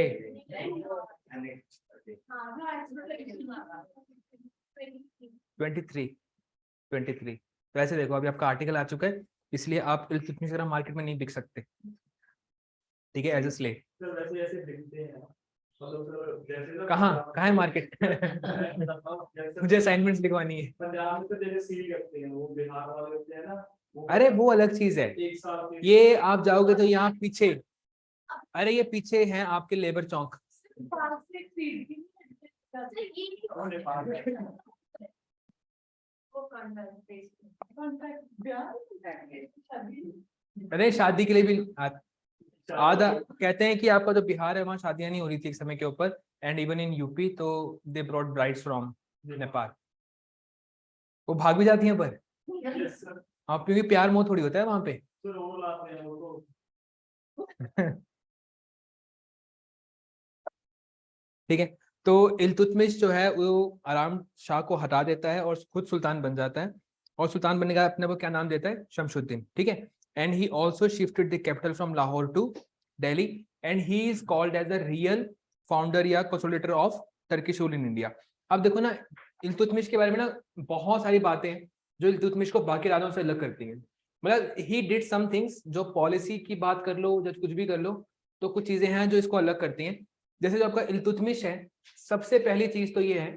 हाँ हाँ एक्सपेक्टेशन लगा 23 23। तो ऐसे देखो अभी आपका आर्टिकल आ चुका है, इसलिए आप इतनी तरह मार्केट में नहीं बिक सकते, ठीक है, एज अ स्लेव। सर वैसे ऐसे दिखते हैं, मतलब सर जैसे ना कहाँ है मार्केट? जैसे मुझे असाइनमेंट्स लिखवानी है। पंजाब में तो जैसे सील करते हैं, वो बिहार वाले होते हैं ना, अरे वो अलग चीज है, एक साल के ये आप जाओगे तो यहाँ पीछे, अरे ये पीछे है आपके लेबर चौक। पास से खरीद की और नेपाल में वो कॉन्ट्रैक्ट ब्याह कॉन्ट्रैक्ट शादी अरे शादी के लिए भी आधा कहते हैं कि आपका जो बिहार है वहाँ शादियां नहीं हो रही थी एक समय के ऊपर, एंड इवन इन यूपी तो they brought brides from Nepal. वो भाग भी जाती हैं पर यस सर, आप, क्योंकि प्यार मोह थोड़ी होता है वहां पे। सर वो लाते हैं वो ठीक है, तो इल्तुतमिश जो है वो आराम शाह को हटा देता है और खुद सुल्तान बन जाता है, और सुल्तान बनने का अपने को क्या नाम देता है? शमशुद्दीन, ठीक है। And he also shifted the capital from Lahore to Delhi, and he is called as the real founder या consolidator of Turkish rule in India. अब देखो ना, इल्तुतमिश के बारे में ना बहुत सारी बातें हैं जो इल्तुतमिश को बाकी राजाओं से अलग करती हैं। मतलब ही डिड सम थिंग्स, जो पॉलिसी की बात कर लो, जो कुछ भी कर लो, तो कुछ चीजें हैं जो इसको अलग करती हैं। जैसे जो आपका इल्तुतमिश है, सबसे पहली चीज तो ये है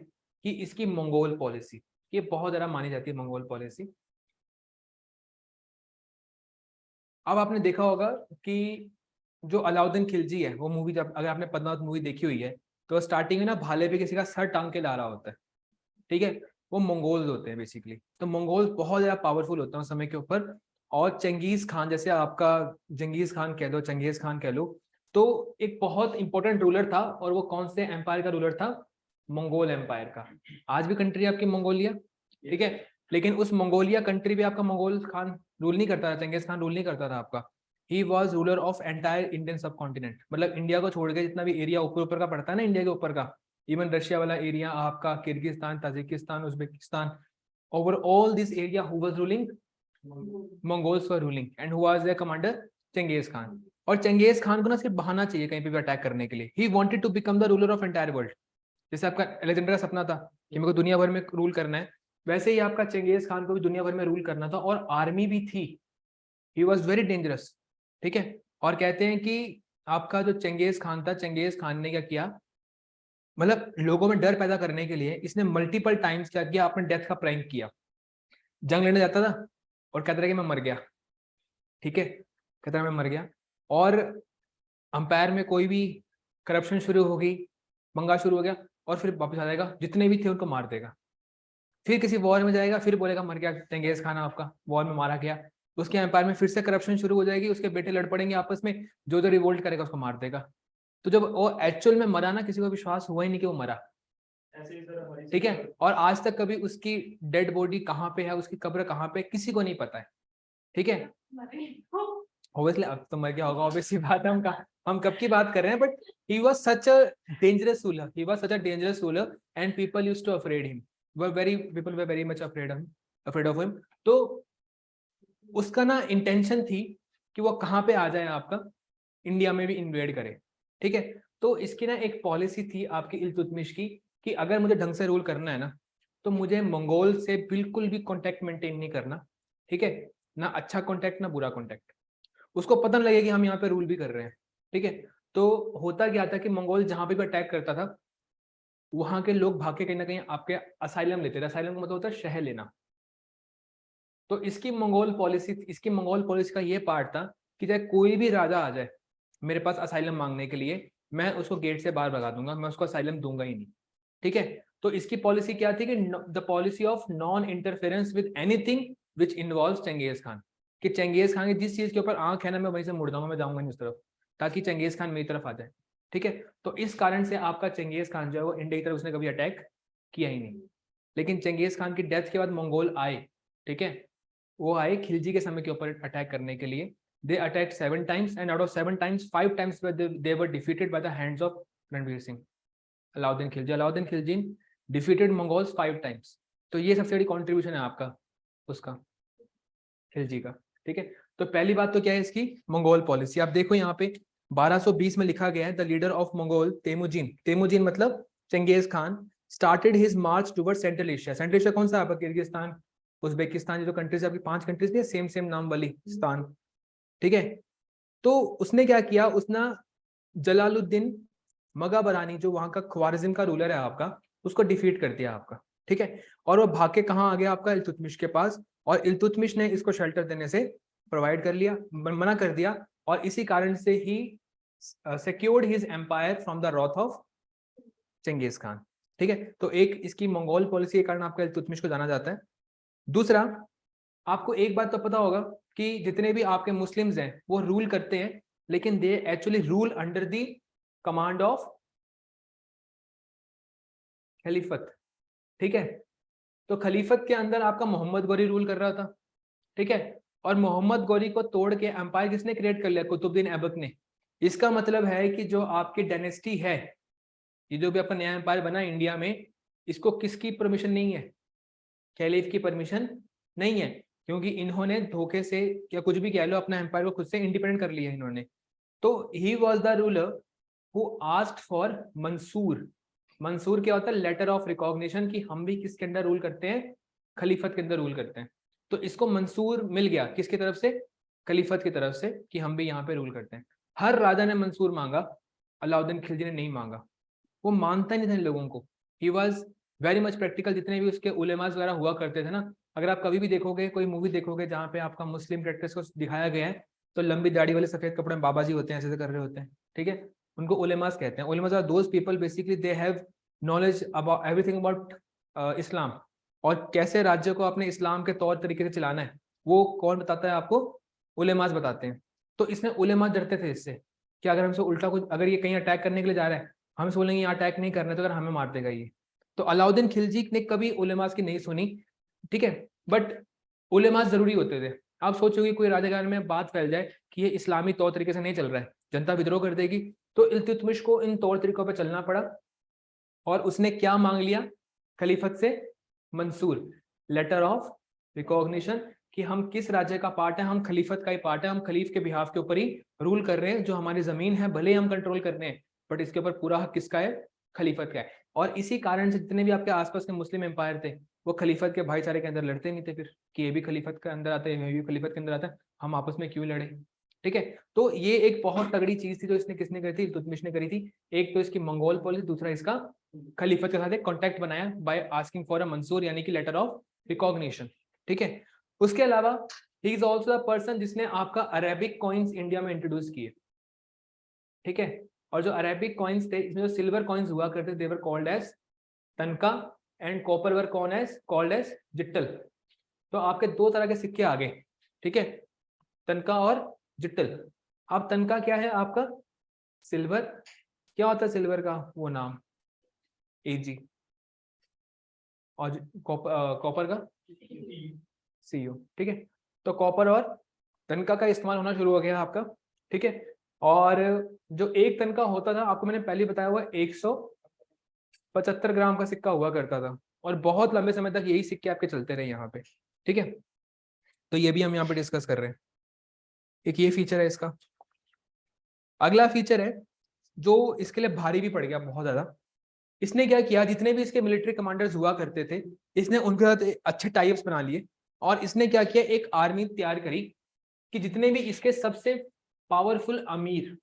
कि इसकी मंगोल पॉलिसी, ये बहुत ज्यादा मानी जाती है मंगोल पॉलिसी। अब आपने देखा होगा कि जो अलाउद्दीन खिलजी है, वो मूवी जब, अगर आपने पद्मावत मूवी देखी हुई है, तो स्टार्टिंग में ना भाले पे किसी का सर टांग के ला रहा होता है, ठीक है, वो मंगोल्स होते हैं बेसिकली। तो मंगोल्स बहुत ज्यादा पावरफुल होते हैं उस समय के ऊपर। और चंगेज खान, जैसे आपका जंगीज खान कह दो, चंगेज खान कह लो, तो एक बहुत इंपॉर्टेंट रूलर था। और वो कौन से एम्पायर का रूलर था? मंगोल एम्पायर का। आज भी कंट्री आपकी मंगोलिया, ठीक है, लेकिन उस मंगोलिया कंट्री पे आपका मंगोल खान रूल नहीं करता था, चंगेज खान रूल नहीं करता था आपका। He was ruler of entire Indian सब कॉन्टिनेंट, मतलब इंडिया को छोड़ के जितना भी एरिया ऊपर ऊपर का पड़ता है ना, इंडिया के ऊपर का, इवन रशिया वाला एरिया आपका, Kyrgyzstan, Tajikistan, Uzbekistan, over all this area who was ruling? Mongols were ruling, and who was there commander? Changez Khan. और चंगेज खान को ना सिर्फ बहाना चाहिए कहीं पे भी अटैक करने के लिए। He wanted to become the ruler of entire world. जैसे आपका अलेक्जेंडर का सपना था कि मेरे को दुनिया भर में रूल करना है, वैसे ही आपका चंगेज खान को भी दुनिया भर में रूल करना था, और आर्मी भी थी। ही वॉज वेरी डेंजरस, ठीक है। और कहते हैं कि आपका जो चंगेज खान था, चंगेज खान ने क्या किया, मतलब लोगों में डर पैदा करने के लिए इसने मल्टीपल टाइम्स क्या किया, आपने डेथ का प्रैंक किया। जंग लड़ने जाता था और कहता था कि मैं मर गया, ठीक है, कहता था मैं मर गया, और अंपायर में कोई भी करप्शन शुरू होगी, पंगा शुरू हो गया, और फिर वापस आ जाएगा, जितने भी थे उनको मार देगा। फिर किसी वॉर में जाएगा, फिर बोलेगा मर गया चंगेज खान आपका, वॉर में मारा गया। उसके एम्पायर में फिर से करप्शन शुरू हो जाएगी, उसके बेटे लड़ पड़ेंगे आपस में, जो जो रिवोल्ट करेगा उसको मार देगा। तो जब वो एक्चुअल में मरा ना, किसी को विश्वास हुआ ही नहीं कि वो मरा, ऐसे ही सर हमारी ठीक है। और आज तक कभी उसकी डेड बॉडी कहाँ पे है, उसकी कब्र कहाँ पे, किसी को नहीं पता है, ठीक है। ऑब्वियसली अब तो मर गया होगा, ऑब्वियसली बात है, हम कब की बात कर रहे हैं, but he was such a dangerous ruler, he was such a dangerous ruler, and people used to afraid him, people were very much afraid of him. तो उसका ना इंटेंशन थी कि वो कहाँ पे आ जाए, आपका इंडिया में भी इन्वेड करे, ठीक है। तो इसकी ना एक पॉलिसी थी आपकी इल्तुतमिश की, कि अगर मुझे ढंग से रूल करना है ना, तो मुझे मंगोल से बिल्कुल भी कांटेक्ट मेंटेन नहीं करना, ठीक है, ना अच्छा कांटेक्ट ना बुरा कांटेक्ट। उसको पता नहीं लगे कि हम यहाँ पे रूल भी कर रहे हैं, ठीक है। तो होता क्या था कि मंगोल जहां पे भी अटैक करता था, वहां के लोग भाग के कहीं ना कहीं आपके असाइलम लेते थे। असाइलम का मतलब होता है शहर लेना। तो इसकी मंगोल पॉलिसी का ये पार्ट था कि चाहे कोई भी राजा आ जाए मेरे पास असाइलम मांगने के लिए, मैं उसको गेट से बाहर भगा दूंगा, मैं उसको असाइलम दूंगा ही नहीं, ठीक है। तो इसकी पॉलिसी क्या थी कि the policy of non interference with anything which involves Changez Khan, कि चंगेज खान की जिस चीज के ऊपर आंख है ना, मैं वहीं से मुड़ जाऊंगा, मैं जाऊंगा नहीं उस तरफ, ताकि चंगेज खान मेरी तरफ आ जाए, ठीक है। तो इस कारण से आपका चंगेज खान जो है वो इंडिया की तरफ उसने कभी अटैक किया ही नहीं। लेकिन चंगेज खान की डेथ के बाद मंगोल आए, ठीक है, वो आए खिलजी के समय के ऊपर अटैक करने के लिए। They attack 7 times and out of 7 times 5 times they were defeated by the hands of Ranveer Singh. Alauddin Khilji defeated Mongols 5 times। तो ये सबसे बड़ी कॉन्ट्रीब्यूशन है आपका उसका, खिलजी का। ठीक है, तो पहली बात तो क्या है इसकी, मंगोल पॉलिसी। आप देखो यहाँ पे 1220 में लिखा गया है, the leader of Mongol Temujin मतलब Changez Khan started his march toward Central Asia. Central Asia कौन सा आपका, किर्गिस्तान, उज्बेकिस्तान, ये जो कंट्रीज आपकी 5 कंट्रीज नहीं, सेम नाम वाली स्थान। ठीक है, तो उसने क्या किया, उसने जलालुद्दीन मगाबरानी जो वहां का ख्वारिज्म का रूलर है आपका, उसको डिफीट कर दिया आपका। ठीक है, और वो भाग के कहाँ आ गया आपका, इल्तुतमिश के पास, और इल्तुतमिश ने इसको शेल्टर देने से प्रोवाइड कर लिया, मना कर दिया, और इसी कारण से he secured his empire from the wrath of Changez Khan. ठीक है, तो एक इसकी मंगोल पॉलिसी के कारण आपका इल्तुतमिश को जाना जाता है। दूसरा, आपको एक बात तो पता होगा कि जितने भी आपके मुस्लिम्स हैं वो रूल करते हैं, लेकिन they actually rule under the command of Khilafat. ठीक है, तो खलीफत के अंदर आपका मोहम्मद गौरी रूल कर रहा था। ठीक है, और मोहम्मद गौरी को तोड़ के एम्पायर किसने क्रिएट कर लिया, कुतुबुद्दीन ऐबक ने। इसका मतलब है कि जो आपकी डायनेस्टी है, ये जो भी आपका नया एम्पायर बना इंडिया में, इसको किसकी परमिशन नहीं है, कैलिफ की परमिशन नहीं है, क्योंकि इन्होंने धोखे से या कुछ भी कह लो अपना एम्पायर को खुद से इंडिपेंडेंट कर लिया इन्होंने। तो he was the ruler who asked for Mansur. Mansur क्या होता है, लेटर ऑफ रिकॉग्निशन, कि हम भी किसके अंदर रूल करते हैं, खलीफत के अंदर रूल करते हैं। तो इसको मंसूर मिल गया किसकी तरफ से, खलीफत की तरफ से, कि हम भी यहाँ पे रूल करते हैं। हर राजा ने मंसूर मांगा, अलाउद्दीन खिलजी ने नहीं मांगा, वो मानता नहीं था इन लोगों को। He was very much practical. जितने भी उसके उलेमास वगैरह हुआ करते थे ना, अगर आप कभी भी देखोगे, कोई मूवी देखोगे जहाँ पे आपका मुस्लिम कैरेक्टर्स को दिखाया गया है, तो लंबी दाढ़ी वाले सफेद कपड़े में बाबा जी होते हैं, ऐसे कर रहे होते हैं। ठीक है, उनको उलेमास कहते हैं। Ulemas are those people basically they have knowledge about everything about Islam, और कैसे राज्य को अपने इस्लाम के तौर तरीके से चलाना है, वो कौन बताता है आपको, उलेमास बताते हैं। तो इसने उलेमास डरते थे इससे, कि अगर हमसे उल्टा कुछ, अगर ये कहीं अटैक करने के लिए जा रहा है, हम बोलेंगे यहाँ अटैक नहीं करना, तो अगर हमें मार देगा ये। तो अलाउद्दीन खिलजी ने कभी उलेमास की नहीं सुनी। ठीक है, बट उलेमास जरूरी होते थे। आप सोचोगे कोई राजागार में बात फैल जाए कि ये इस्लामी तौर तरीके से नहीं चल रहा है, जनता विद्रोह कर देगी, तो इल्तुतमिश को इन तौर तरीकों पर चलना पड़ा, और उसने क्या मांग लिया खलीफत से, मंसूर, लेटर ऑफ रिकॉग्निशन, कि हम किस राज्य का पार्ट है, हम खलीफत का ही पार्ट है, हम खलीफ के बिहाफ के ऊपर ही रूल कर रहे हैं, जो हमारी जमीन है भले ही हम कंट्रोल कर रहे हैं, बट इसके ऊपर पूरा हक किसका है, खलीफत का है। और इसी कारण से जितने भी आपके आसपास के मुस्लिम एम्पायर थे, वो खलीफत के भाईचारे के अंदर लड़ते नहीं थे फिर, कि ये भी खलीफत के अंदर आते हैं, ये भी खलीफत के अंदर आता है, हम आपस में क्यों लड़े। ठीक है, तो ये एक बहुत तगड़ी चीज थी जो इसने किसने करी थी, इल्तुतमिश ने करी थी। एक तो इसकी मंगोल पॉलिसी, दूसरा इसका खलीफत के साथ एक कॉन्टैक्ट बनाया बाय आस्किंग फॉर अ मंसूर, यानी कि लेटर ऑफ रिकॉग्निशन। ठीक है, उसके अलावा he is also the person जिसने आपका अरेबिक कॉइन्स इंडिया में इंट्रोड्यूस किए। ठीक है, और जो अरेबिक कॉइन्स थे, इसमें जो सिल्वर कॉइन्स हुआ करते, they were called as tanka, and copper were called as jital. तो आपके दो तरह के सिक्के आ गए। ठीक है, तनका और जिट्टल। अब तनका क्या है आपका, सिल्वर। क्या होता है सिल्वर का वो नाम, एजी, और कॉपर का सीयू। ठीक है, तो कॉपर और तनका का इस्तेमाल होना शुरू हो गया आपका। ठीक है, और जो एक तनका होता था, आपको मैंने पहले बताया हुआ 175 ग्राम का सिक्का हुआ करता था, और बहुत लंबे समय तक यही सिक्के आपके चलते रहे यहाँ पे। ठीक है, तो ये भी हम यहाँ पे डिस्कस कर रहे हैं। एक ये फीचर है इसका। अगला फीचर है जो इसके लिए भारी भी पड़ गया बहुत ज्यादा। इसने क्या किया, जितने भी इसके मिलिट्री कमांडर्स हुआ करते थे, इसने उनके साथ अच्छे टाइप्स बना लिए, और इसने क्या किया, एक आर्मी तैयार करी कि जितने भी इसके सबसे पावरफुल अमीर,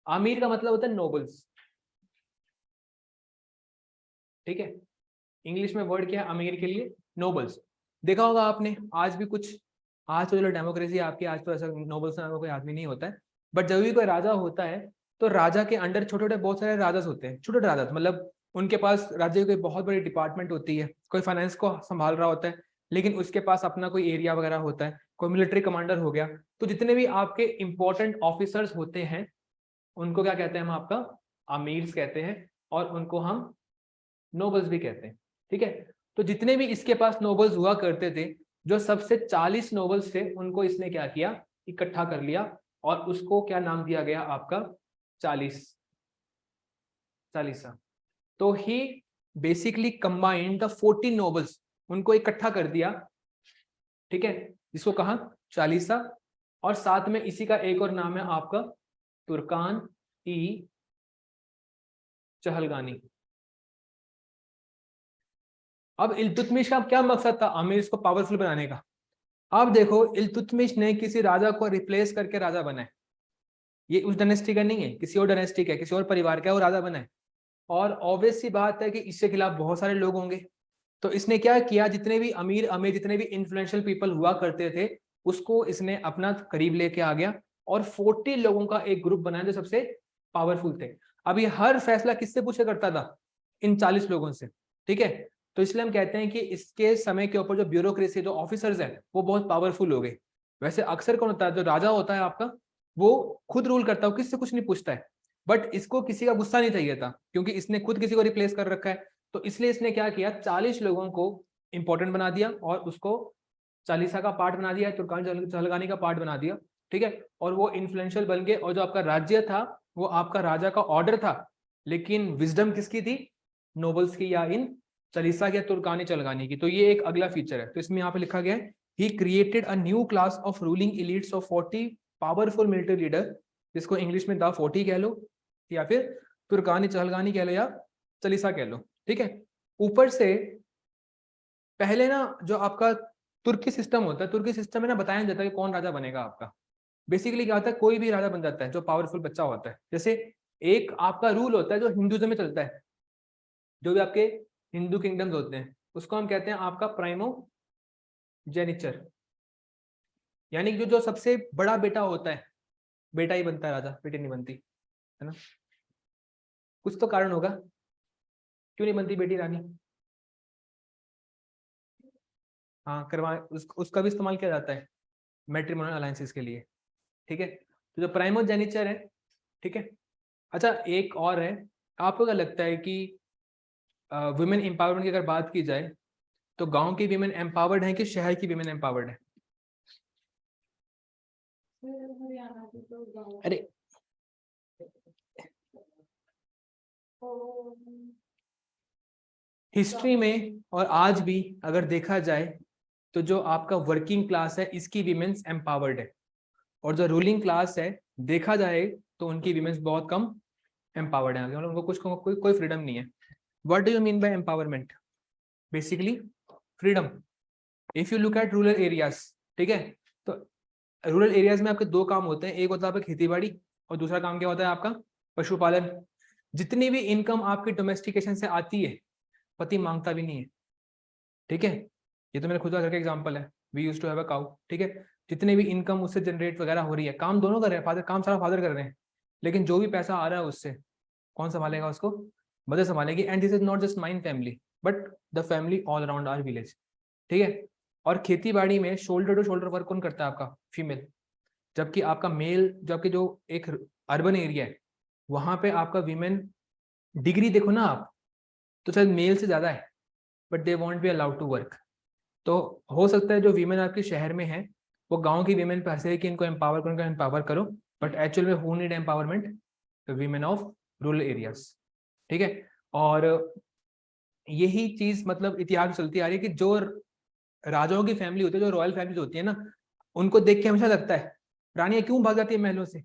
आमिर का मतलब होता है नोबल्स। ठीक है, इंग्लिश में वर्ड क्या है अमीर के लिए, नोबल्स। देखा होगा आपने, आज भी कुछ, आज तो चलो डेमोक्रेसी आपकी, आज तो ऐसा नोबल्स नाम का कोई आदमी नहीं होता है, बट जब भी कोई राजा होता है, तो राजा के अंडर छोटे छोटे बहुत सारे राजास होते हैं, छोटे छोटे राजा, मतलब उनके पास राज्य की बहुत बड़ी डिपार्टमेंट होती है, कोई फाइनेंस को संभाल रहा होता है, लेकिन उसके पास अपना कोई एरिया वगैरह होता है, कोई मिलिट्री कमांडर हो गया। तो जितने भी आपके इंपॉर्टेंट ऑफिसर्स होते हैं, उनको क्या कहते हैं, हम आपका अमीर्स कहते हैं, और उनको हम नोबल्स भी कहते हैं। ठीक है, तो जितने भी इसके पास नोबल्स हुआ करते थे, जो सबसे 40 नोबल्स थे उनको इसने क्या किया, इकट्ठा कर लिया और उसको क्या नाम दिया गया आपका, 40सा। तो ही बेसिकली कंबाइंड द 14 नोबल्स, उनको इकट्ठा कर दिया, ठीक है, जिसको कहा 40सा। और साथ में इसी का एक और नाम है आपका तुर्कान ई चहलगानी। अब इल्तुतमिश का क्या मकसद था आमिर इसको पावरफुल बनाने का? अब देखो इल्तुतमिश ने किसी राजा को रिप्लेस करके राजा बनाए, ये उस डायनेस्टी का नहीं है, किसी और डायनेस्टी का, किसी और परिवार का, वो राजा बनाए। और ऑब्वियस सी बात है कि इसके खिलाफ बहुत सारे लोग होंगे, तो इसने क्या किया, जितने भी अमीर अमीर जितने भी इन्फ्लुएंशियल पीपल हुआ करते थे उसको इसने अपना करीब लेके आ गया और 40 लोगों का एक ग्रुप बनाया जो सबसे पावरफुल थे। अब ये हर फैसला किससे पूछा करता था, इन 40 लोगों से, ठीक है। तो इसलिए हम कहते हैं कि इसके समय के ऊपर जो ब्यूरोक्रेसी, जो ऑफिसर्स है वो बहुत पावरफुल हो गए। वैसे अक्सर कौन होता है, जो राजा होता है आपका, वो खुद रूल करता है, किससे कुछ नहीं पूछता है। बट इसको किसी का गुस्सा नहीं चाहिए था क्योंकि इसने खुद किसी को रिप्लेस कर रखा है, तो इसलिए इसने क्या किया, 40 लोगों को इंपॉर्टेंट बना दिया और उसको 40सा का पार्ट बना दिया, तुर्कान चहलगानी का पार्ट बना दिया, ठीक है। और वो इन्फ्लुएंशियल बन गए और जो आपका राज्य था वो आपका राजा का ऑर्डर था, लेकिन विजडम किसकी थी, नोबल्स की या इन 40सा या तुर्कानी चहलगानी की। तो ये एक अगला फीचर है। तो इसमें यहाँ पे लिखा गया है he created a new class of ruling elites of 40 powerful military leader, जिसको इंग्लिश में द 40 कह लो या फिर तुर्कानी चहलगानी कह लो या 40सा कह लो, ठीक है। ऊपर से पहले ना जो आपका तुर्की सिस्टम होता है, तुर्की सिस्टम में ना बताया नहीं जाता कि कौन राजा बनेगा आपका। बेसिकली क्या होता है, कोई भी राजा बन जाता है जो पावरफुल बच्चा होता है। जैसे एक आपका रूल होता है जो हिंदुइज्म में चलता है, जो भी आपके हिंदू किंगडम्स होते हैं उसको हम कहते हैं आपका प्राइमोजेनिचर, यानी कि जो सबसे बड़ा बेटा होता है, बेटा ही बनता है राजा, बेटी नहीं बनती, है ना। कुछ तो कारण होगा क्यों नहीं बनती बेटी रानी। हाँ करवा उसका भी इस्तेमाल किया जाता है मैट्रिमोनियल अलायंसेस के लिए, ठीक है। तो जो प्राइमोजेनिचर है, ठीक है। अच्छा एक और है, आपको क्या लगता है कि वुमेन एम्पावरमेंट की अगर बात की जाए तो गांव की वीमेन एम्पावर्ड है कि शहर की वीमेन एम्पावर्ड है? अरे हिस्ट्री में और आज भी अगर देखा जाए तो जो आपका वर्किंग क्लास है इसकी वीमेन्स एम्पावर्ड है, और जो रूलिंग क्लास है देखा जाए तो उनकी वीमेन्स बहुत कम एम्पावर्ड है, मतलब उनको कुछ कोई फ्रीडम नहीं है। What do you mean by empowerment? Basically freedom. If you look at rural areas, ठीक है, तो रूरल एरियाज में आपके दो काम होते हैं, एक होता है आपका खेती बाड़ी और दूसरा काम क्या होता है आपका पशुपालन। जितनी भी इनकम आपकी डोमेस्टिकेशन से आती है पति मांगता भी नहीं है, ठीक है। ये तो मेरे खुद का घर का एग्जांपल है, we used to have a cow, ठीक है। जितने भी इनकम उससे जनरेट वगैरह हो रही है, काम दोनों कर रहे हैं, फादर काम सारा फादर कर रहे हैं, लेकिन जो भी पैसा आ रहा है उससे कौन संभालेगा उसको, मदर संभालेगी। And this is not just mine family but the family all around our village, ठीक है। और खेती बाड़ी में शोल्डर टू शोल्डर वर्क कौन करता है आपका, फीमेल। जबकि आपका मेल, जबकि जो एक अर्बन एरिया है वहां पे आपका वीमेन डिग्री देखो ना आप, तो शायद मेल से ज्यादा है, but they won't be allowed to work. तो हो सकता है जो वीमेन आपके शहर में है वो गांव की वीमेन पे हंसे है कि इनको एम्पावर करो, इनको एम्पावर करो, बट एक्चुअल में who need empowerment, the women of rural areas, ठीक है। और यही चीज मतलब इतिहास में चलती आ रही है कि जो राजाओं की फैमिली होती है, जो रॉयल फैमिली होती है ना, उनको देख के हमेशा लगता है रानियां क्यों भाग जाती है महलों से,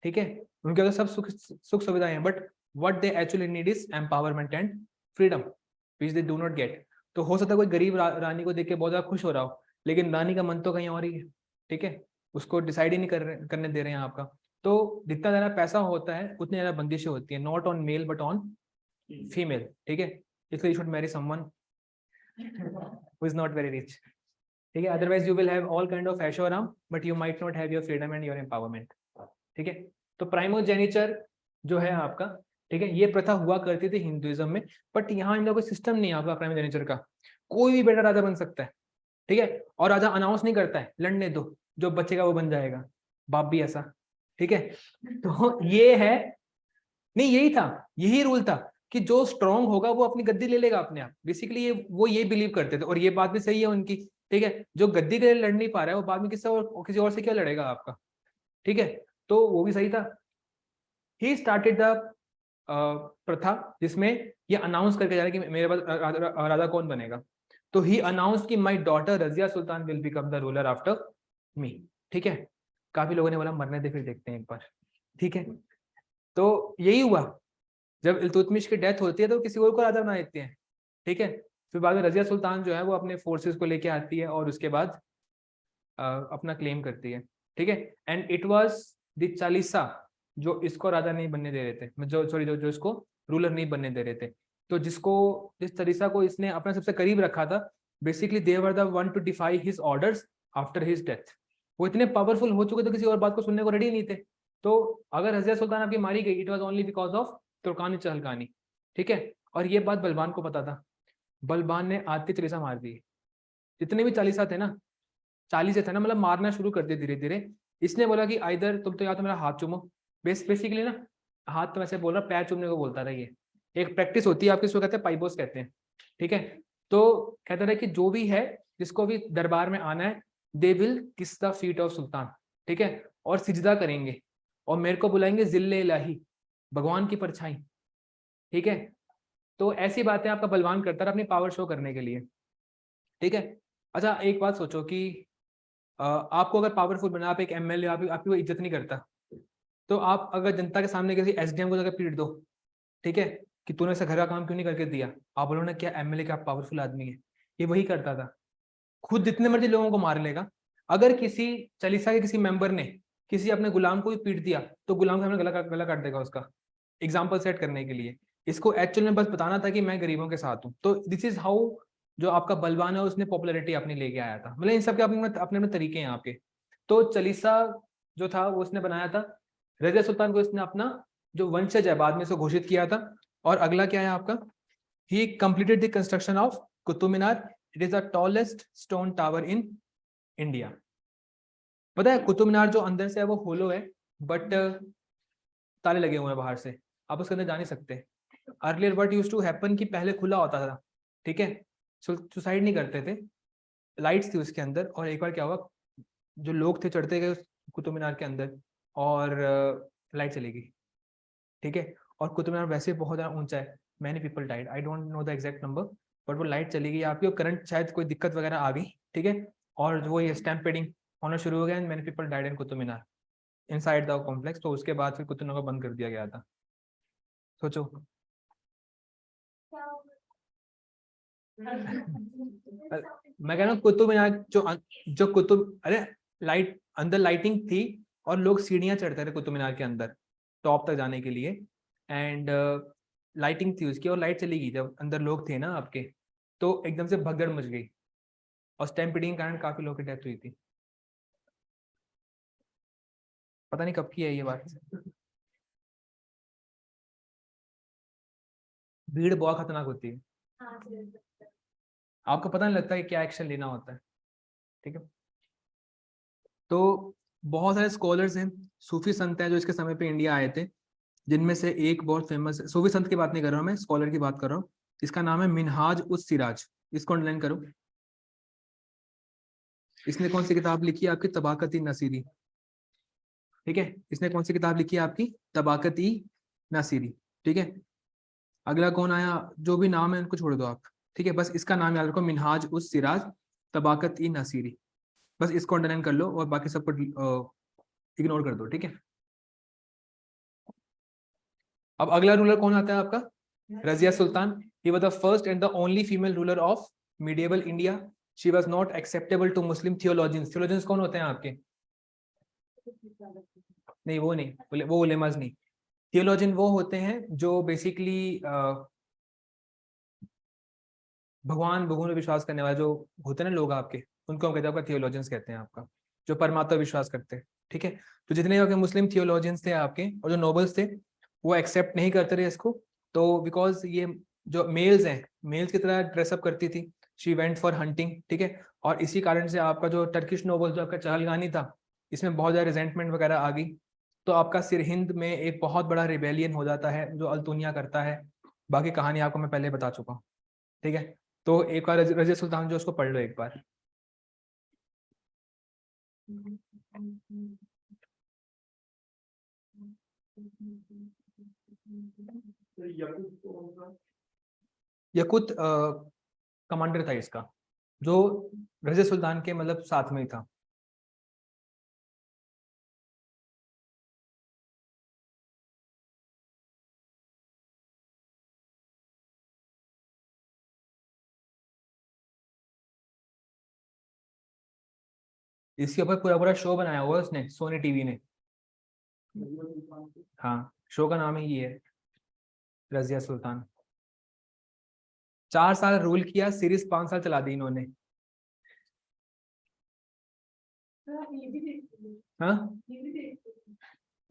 ठीक है। उनके अगर सब सुख सुविधाएं हैं, but what they actually need is empowerment and freedom which they do not gate. तो हो सकता है कोई गरीब रानी को देख के बहुत ज्यादा खुश हो रहा हो, लेकिन रानी का मन तो कहीं और ही है, ठीक है। उसको डिसाइड ही नहीं करने दे रहे हैं आपका। तो जितना ज्यादा पैसा होता है उतनी ज्यादा बंदिशें होती है, not on male but on female, ठीक है। इसलिए you should marry someone who is not very rich, ठीक है। Otherwise you will have all kind of ऐशो आराम but you might not have your freedom and your empowerment, ठीक है। तो प्राइमोजेनिचर जो है आपका, ठीक है, ये प्रथा हुआ करती थी हिंदुइज्म में, बट यहाँ इनका कोई सिस्टम नहीं है आपका प्राइमोजेनिचर का। कोई भी बेटा राजा बन सकता है, ठीक है। और राजा अनाउंस नहीं करता है, लड़ने दो, जो बचेगा वो बन जाएगा, बाप भी ऐसा, ठीक है। तो ये है, नहीं यही था, यही रूल था कि जो स्ट्रांग होगा वो अपनी गद्दी ले लेगा अपने आप। बेसिकली ये वो ये बिलीव करते थे, और ये बात भी सही है उनकी ठीक है, जो गद्दी के लिए लड़ नहीं पा रहा है वो बाद में किसी और से क्या लड़ेगा आपका, ठीक है, तो वो भी सही था। ही स्टार्टेड द प्रथा जिसमें ये अनाउंस करके जा रहा है कि मेरे बाद राजा कौन बनेगा। तो ही अनाउंस कि my daughter Razia Sultan will become the ruler after me, ठीक है। काफी लोगों ने बोला मरने दे फिर देखते हैं एक बार, ठीक है। तो यही हुआ, जब इल्तुतमिश की डेथ होती है तो किसी और को राजा बना देते हैं, ठीक है। फिर बाद में रजिया सुल्तान जो है वो अपने फोर्सेस को लेके आती है और उसके बाद अपना क्लेम करती है, ठीक है। And it was the Chalisa जो इसको राजा नहीं बनने दे रहे थे, जो इसको रूलर नहीं बनने दे रहे थे। तो जिस चालीसा को इसने अपने सबसे करीब रखा था, basically they were the one to defy his orders after his death. वो इतने पावरफुल हो चुके थे, किसी और बात को सुनने को रेडी नहीं थे। तो अगर रजिया सुल्तान आपकी मारी गई, it was only because of Turkani Chahalgani, ठीक है। और ये बात बलबान को पता था, बलबान ने आती चालीसा मार दी। जितने भी चालीसा थे ना, 40 थे ना, मतलब मारना शुरू कर दिया धीरे धीरे। इसने बोला कि आइदर तुम तो या तो मेरा हाथ चूमो, बेसिकली ना, हाथ तो वैसे बोल रहा, पैर चूमने को बोलता था। ये एक प्रैक्टिस होती है आपकी, इसको कहते हैं पाइबोस कहते हैं, ठीक है। तो कहता था कि जो भी है जिसको भी दरबार में आना है, दे विल किस द फीट ऑफ सुल्तान, ठीक है, और सिजदा करेंगे और मेरे को बुलाएंगे जिल्ले इलाही, भगवान की परछाई, ठीक है। तो ऐसी बातें आपका बलवान करता रहा अपनी पावर शो करने के लिए, ठीक है। अच्छा एक बात सोचो कि आपको अगर पावरफुल बना, आप एक एमएलए, आपकी कोई इज्जत नहीं करता, तो आप अगर जनता के सामने किसी एसडीएम को जाकर पीट दो, ठीक है, कि तूने ऐसा घर का काम क्यों नहीं करके दिया, आप बोलो ना क्या एमएलए क्या पावरफुल आदमी है। ये वही करता था, खुद जितने मर्जी लोगों को मार लेगा। अगर किसी चालीसा के किसी मेंबर ने किसी अपने गुलाम को भी पीट दिया तो गुलाम के सामने गला काट देगा उसका, एग्जाम्पल सेट करने के लिए। इसको एक्चुअल में बस बताना था कि मैं गरीबों के साथ हूँ। तो दिस इज हाउ जो आपका बलवान है उसने पॉपुलैरिटी अपनी लेके आया था। मतलब इन सब के अपने अपने अपने तरीके हैं आपके। तो चालीसा जो था वो उसने बनाया था, रजिया सुल्तान को इसने अपना जो वंशज है बाद में इसको घोषित किया था। और अगला क्या है आपका, ही completed the construction of Qutub Minar. It is the tallest stone tower in India. पता है कुतुब मीनार जो अंदर से है वो होलो है, बट ताले लगे हुए हैं बाहर से, आप उसके अंदर जा नहीं सकते। Earlier what used to happen कि पहले खुला होता था, ठीक है, सुसाइड नहीं करते थे, लाइट्स थी उसके अंदर। और एक बार क्या हुआ, जो लोग थे चढ़ते गए कुतुब मीनार के अंदर और लाइट चली गई, ठीक है। और कुतुब मीनार वैसे बहुत ज़्यादा ऊंचा है, many people died, I don't know the exact number, but वो लाइट चली गई आपकी और करंट शायद कोई दिक्कत वगैरह आ गई, ठीक है। और वो ये स्टैम्पेडिंग होना शुरू हो गया and many people died in Qutub Minar inside the complex. तो उसके बाद फिर कुतुब मीनार को बंद कर दिया गया था। सोचो मैं कह रहा हूँ कुतुब मीनार जो कुतुब, अरे लाइट अंदर लाइटिंग थी और लोग सीढ़ियां चढ़ते थे कुतुब मीनार के अंदर टॉप तक जाने के लिए। एंड लाइटिंग थी उसकी और लाइट चली गई जब अंदर लोग थे ना आपके, तो एकदम से भगदड़ मच गई और स्टैम्पेडिंग के कारण काफी लोगों की डेथ हुई थी। पता नहीं कब की है ये बात, भीड़ बहुत खतरनाक होती है, आपको पता नहीं लगता है क्या एक्शन लेना होता है, ठीक है। तो बहुत सारे स्कॉलर्स हैं, सूफी संत हैं जो इसके समय पे इंडिया आए थे, जिनमें से एक बहुत फेमस, सूफी संत की बात नहीं कर रहा हूँ मैं, स्कॉलर की बात कर रहा हूँ। इसका नाम है मिनहाज उस सिराज, इसको अंडरलाइन करो। इसने कौन सी किताब लिखी है आपकी, तबाकत-ई नसीरी, ठीक है। इसने कौन सी किताब लिखी है आपकी, तबाकत-ई नसीरी, ठीक है। अगला कौन आया, जो भी नाम है उनको छोड़ दो आप, ठीक है, बस इसका नाम याद रखो, मिनहाज उस सिराज तबाकत-ई नसीरी, बस इसको अंडरलाइन कर लो और बाकी सबको इग्नोर कर दो, ठीक है। अब अगला रूलर कौन आता है आपका, Razia Sultan. He was the first and the only female ruler of medieval India. She was not acceptable to Muslim theologians. Theologians कौन होते हैं आपके, नहीं वो नहीं, वो उलेमाज नहीं। थियोलॉजियन वो होते हैं जो बेसिकली भगवान में विश्वास करने वाले जो होते हैं ना लोग आपके, उनको हम कहते हैं आपका थियोलॉजियंस कहते हैं आपका, जो परमात्मा विश्वास करते हैं, ठीक है। तो जितने आपके मुस्लिम थियोलॉजियंस थे आपके और जो नोबल्स थे वो एक्सेप्ट नहीं करते थे इसको। तो बिकॉज ये जो मेल्स हैं, मेल्स की तरह ड्रेसअप करती थी, शी वेंट फॉर हंटिंग, ठीक है। और इसी कारण से आपका जो टर्किश नोबल जो आपका चहलगानी था, इसमें बहुत ज़्यादा रिजेंटमेंट वगैरह आ गई। तो आपका सिरहिंद में एक बहुत बड़ा रिबेलियन हो जाता है जो अल्तुनिया करता है। बाकी कहानी आपको मैं पहले बता चुका हूँ, ठीक है। तो एक बार रजिया सुल्तान जो उसको पढ़ लो एक बार। तो यकूत कौन सा? यकुत कमांडर था इसका, जो रज़िया सुल्तान के मतलब साथ में ही था। इसके ऊपर पूरा पूरा शो बनाया हुआ है उसने, सोनी टीवी ने। हाँ, शो का नाम ही ये है, रज़िया सुल्तान। 4 साल रूल किया, सीरीज 5 साल चला दी इन्होंने। हाँ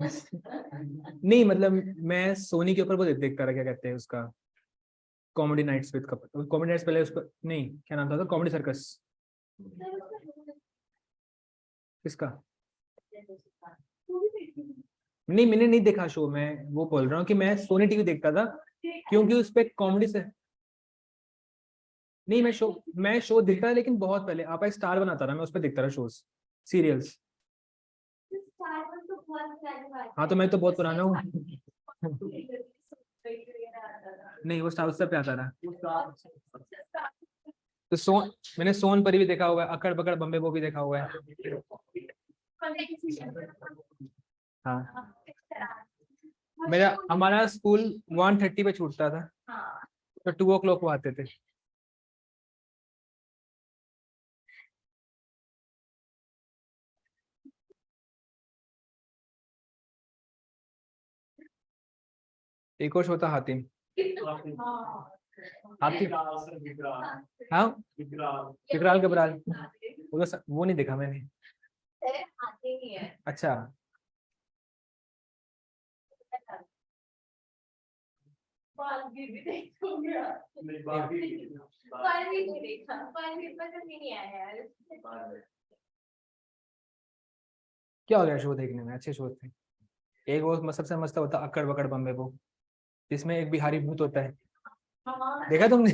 नहीं मतलब मैं सोनी के ऊपर वो देखता रहा, क्या कहते हैं उसका, comedy nights with Kapil, comedy nights पहले उसका नहीं, क्या नाम था, कॉमेडी सर्कस। किसका? नहीं मैंने नहीं देखा शो, मैं वो बोल रहा हूँ कि मैं सोनी टीवी देखता था, क्योंकि उस पे कॉमेडी से नहीं, मैं शो देखता था, लेकिन बहुत पहले आपा स्टार बनाता था, मैं उस पर देखता था शोज, सीरियल्स। हाँ तो मैं तो बहुत पुराना हूँ। नहीं वो स्टार उत्सव पे आता था। तो मैंने सोन परी भी देखा हुआ है, अकड़ बकड़ बम्बे वो भी देखा हुआ है। हाँ हमारा स्कूल 1:30 पे छूटता था, तो 2 o'clock को आते थे। एक और शो था हातिम। हातिम, हाँ विकराल कबराल, वो नहीं देखा मैंने। अच्छा क्या हो गया शो देखने में, अच्छे शो थे। एक वो सबसे मस्त होता अकड़ बकड़ बम्बे वो, जिसमें एक बिहारी भूत होता है, देखा तुमने?